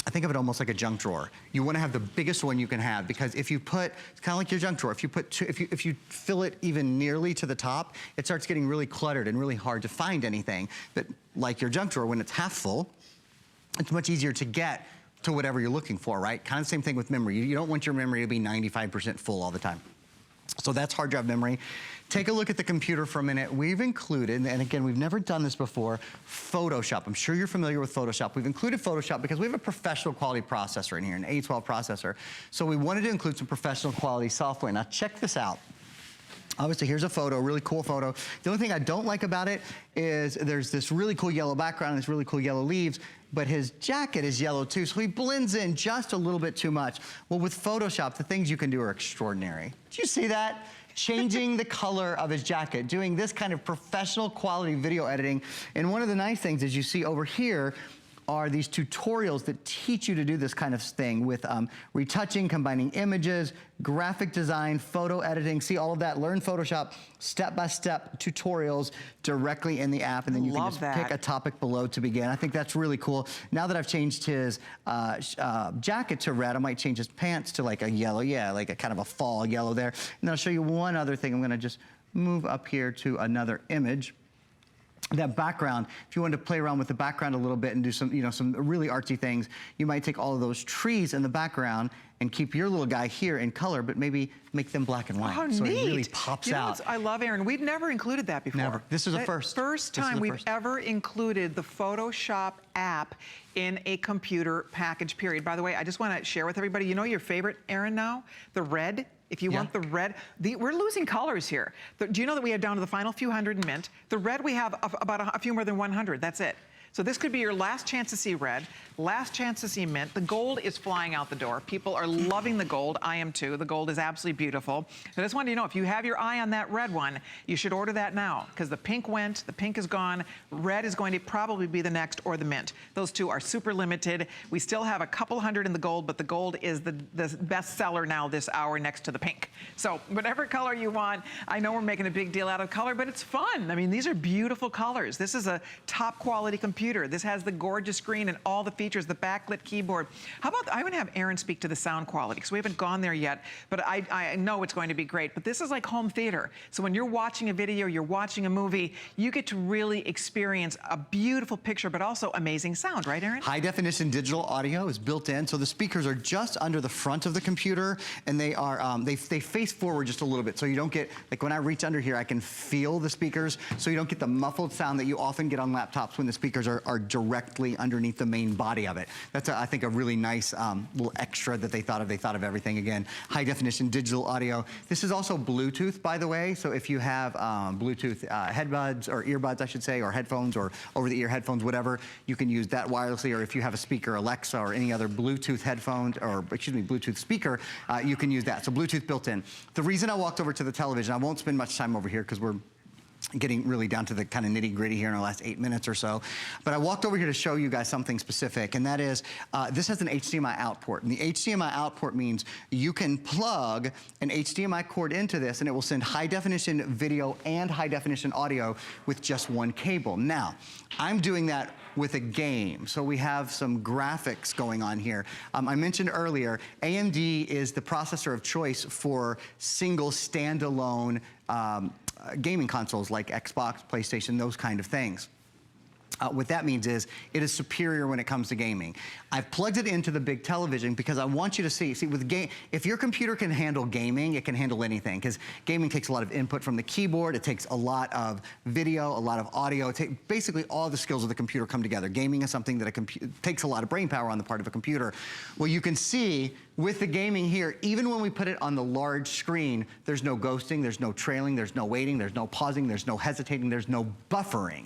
I think of it almost like a junk drawer. You want to have the biggest one you can have, because if you put, it's kind of like your junk drawer. If you put if you fill it even nearly to the top, it starts getting really cluttered and really hard to find anything. But like your junk drawer, when it's half full, it's much easier to get to whatever you're looking for, right? Kind of the same thing with memory. You don't want your memory to be 95% full all the time. So that's hard drive memory. Take a look at the computer for a minute. We've included, and again, we've never done this before, Photoshop. I'm sure you're familiar with Photoshop. We've included Photoshop because we have a professional quality processor in here, an A12 processor. So we wanted to include some professional quality software. Now check this out. Obviously, here's a photo, a really cool photo. The only thing I don't like about it is there's this really cool yellow background, this really cool yellow leaves, but his jacket is yellow too, so he blends in just a little bit too much. Well, with Photoshop, the things you can do are extraordinary. Did you see that? Changing the color of his jacket, doing this kind of professional quality video editing. And one of the nice things is you see over here are these tutorials that teach you to do this kind of thing with retouching, combining images, graphic design, photo editing. See all of that. Learn Photoshop step-by-step tutorials directly in the app, and then you can just pick a topic below to begin. I think that's really cool. Now that I've changed his jacket to red, I might change his pants to like a yellow, like a kind of a fall yellow there. And then I'll show you one other thing. I'm going to just move up here to another image. that background, if you wanted to play around with the background a little bit and do some, you know, some really artsy things, you might take all of those trees in the background and keep your little guy here in color, but maybe make them black and white. Oh, so neat. it really pops You know out. I love, Aaron, we've never included that before. Never. This is a first. First time we've ever included the Photoshop app in a computer package, period. By the way, I just want to share with everybody, you know your favorite, Aaron, now? The red. If you want the red, we're losing colors here. Do you know that we have down to the final few hundred in mint? The red we have about a few more than 100, that's it. So this could be your last chance to see red, last chance to see mint. The gold is flying out the door. People are loving the gold. I am too. The gold is absolutely beautiful. So I just wanted you to know, if you have your eye on that red one, you should order that now because the pink went, the pink is gone. Red is going to probably be the next, or the mint. Those two are super limited. We still have a couple hundred in the gold, but the gold is the best seller now this hour next to the pink. So whatever color you want, I know we're making a big deal out of color, but it's fun. I mean, these are beautiful colors. This is a top quality computer. This has the gorgeous screen and all the features, the backlit keyboard. How about, I want to have Aaron speak to the sound quality because we haven't gone there yet, but I know it's going to be great. But this is like home theater. So when you're watching a video, you're watching a movie, you get to really experience a beautiful picture, but also amazing sound, right, Aaron? High definition digital audio is built in, so the speakers are just under the front of the computer, and they are they face forward just a little bit, so you don't get, like when I reach under here, I can feel the speakers, so you don't get the muffled sound that you often get on laptops when the speakers are directly underneath the main body of it. That's, I think, a really nice little extra that they thought of. They thought of everything again. High definition digital audio. This is also Bluetooth, by the way, so if you have Bluetooth headbuds, or earbuds, I should say, or headphones, or over-the-ear headphones, whatever, you can use that wirelessly, or if you have a speaker, Alexa, or any other Bluetooth headphone, or excuse me, Bluetooth speaker, you can use that. So Bluetooth built in. The reason I walked over to the television, I won't spend much time over here because we're getting really down to the kind of nitty-gritty here in our last 8 minutes or so. But I walked over here to show you guys something specific, and that is, this has an HDMI out port. And the HDMI out port means you can plug an HDMI cord into this, and it will send high-definition video and high-definition audio with just one cable. Now, I'm doing that with a game, so we have some graphics going on here. I mentioned earlier, AMD is the processor of choice for single standalone gaming consoles like Xbox, PlayStation, those kind of things. What that means is it is superior when it comes to gaming. I've plugged it into the big television because I want you to see with if your computer can handle gaming, it can handle anything, because gaming takes a lot of input from the keyboard, it takes a lot of video, a lot of audio, basically all the skills of the computer come together. Gaming is something that takes a lot of brain power on the part of a computer. Well, you can see with the gaming here, even when we put it on the large screen, there's no ghosting, there's no trailing, there's no waiting, there's no pausing, there's no hesitating, there's no buffering.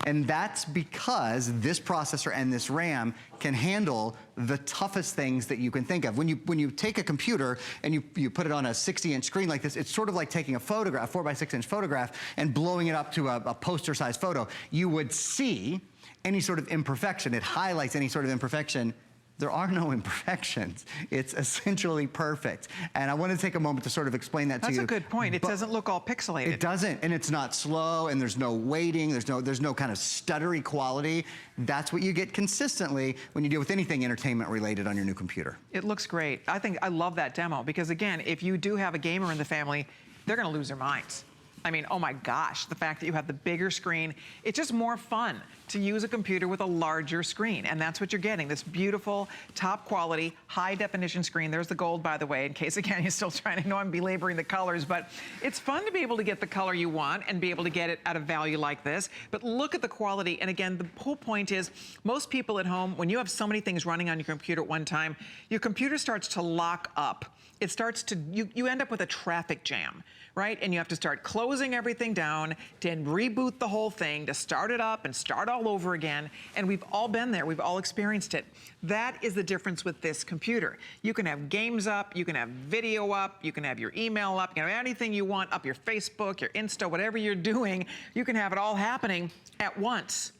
And that's because this processor and this RAM can handle the toughest things that you can think of. When you take a computer and you put it on a 60-inch screen like this, it's sort of like taking a photograph, 4x6-inch photograph, and blowing it up to a poster-sized photo. You would see any sort of imperfection. It highlights any sort of imperfection. There are no imperfections. It's essentially perfect. And I want to take a moment to sort of explain that to you. That's a good point. It doesn't look all pixelated. It doesn't, and it's not slow, and there's no waiting, there's no kind of stuttery quality. That's what you get consistently when you deal with anything entertainment related on your new computer. It looks great. I love that demo because, again, if you do have a gamer in the family, they're going to lose their minds. I mean, oh my gosh, the fact that you have the bigger screen, it's just more fun to use a computer with a larger screen. And that's what you're getting, this beautiful, top quality, high definition screen. There's the gold, by the way, in case, again, you're still trying to know I'm belaboring the colors, but it's fun to be able to get the color you want and be able to get it at a value like this. But look at the quality. And again, the whole point is most people at home, when you have so many things running on your computer at one time, your computer starts to lock up. It starts to, you end up with a traffic jam, right? And you have to start closing everything down, then reboot the whole thing, to start it up and start all over again. And we've all been there, we've all experienced it. That is the difference with this computer. You can have games up, you can have video up, you can have your email up, you can have anything you want up, your Facebook, your Insta, whatever you're doing, you can have it all happening at once,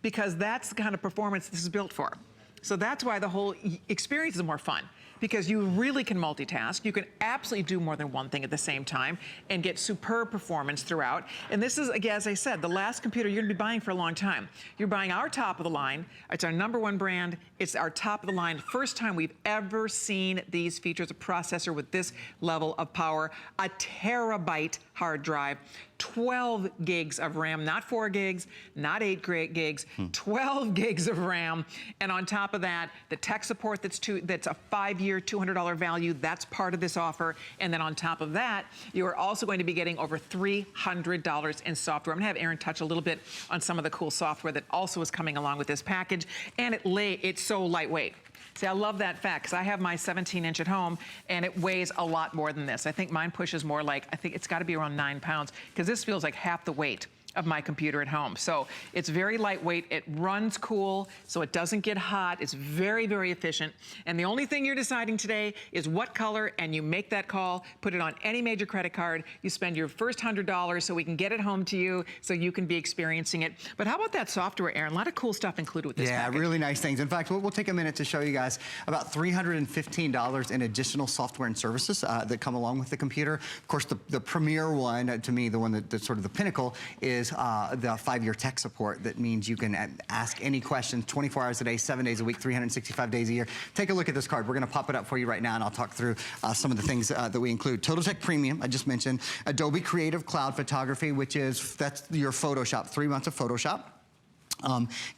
because that's the kind of performance this is built for. So that's why the whole experience is more fun. because you really can multitask. You can absolutely do more than one thing at the same time and get superb performance throughout. And this is, again, as I said, the last computer you're gonna be buying for a long time. You're buying our top of the line. It's our #1 brand. It's our top of the line. First time we've ever seen these features, a processor with this level of power, a terabyte hard drive, 12 gigs of RAM, not 4 gigs, not 8 gigs, 12 gigs of RAM. And on top of that, the tech support that's a 5-year, $200 value, that's part of this offer. And then on top of that, you are also going to be getting over $300 in software. I'm gonna have Aaron touch a little bit on some of the cool software that also is coming along with this package. And it's so lightweight. See, I love that fact, because I have my 17-inch at home, and it weighs a lot more than this. I think mine pushes more like, I think it's gotta be around 9 pounds, because this feels like half the weight of my computer at home. So it's very lightweight, it runs cool, so it doesn't get hot, it's very, very efficient. And the only thing you're deciding today is what color, and you make that call, put it on any major credit card, you spend your first $100 so we can get it home to you, so you can be experiencing it. But how about that software, Aaron? A lot of cool stuff included with this package. Yeah, really nice things. In fact, we'll take a minute to show you guys about $315 in additional software and services that come along with the computer. Of course, the premier one, to me, the one that's sort of the pinnacle, is the 5-year tech support. That means you can ask any questions 24 hours a day, 7 days a week, 365 days a year. Take a look at this card. We're gonna pop it up for you right now, and I'll talk through some of the things that we include. TotalTech Premium, I just mentioned. Adobe Creative Cloud Photography, that's your Photoshop, 3 months of Photoshop.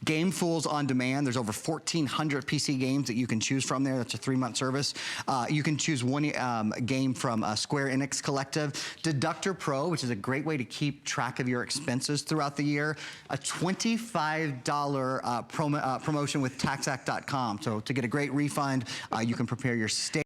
Game Fools on Demand. There's over 1,400 PC games that you can choose from there. That's a 3-month service. You can choose one game from Square Enix Collective. Deductor Pro, which is a great way to keep track of your expenses throughout the year. A $25 promotion with TaxAct.com. So to get a great refund, you can prepare your state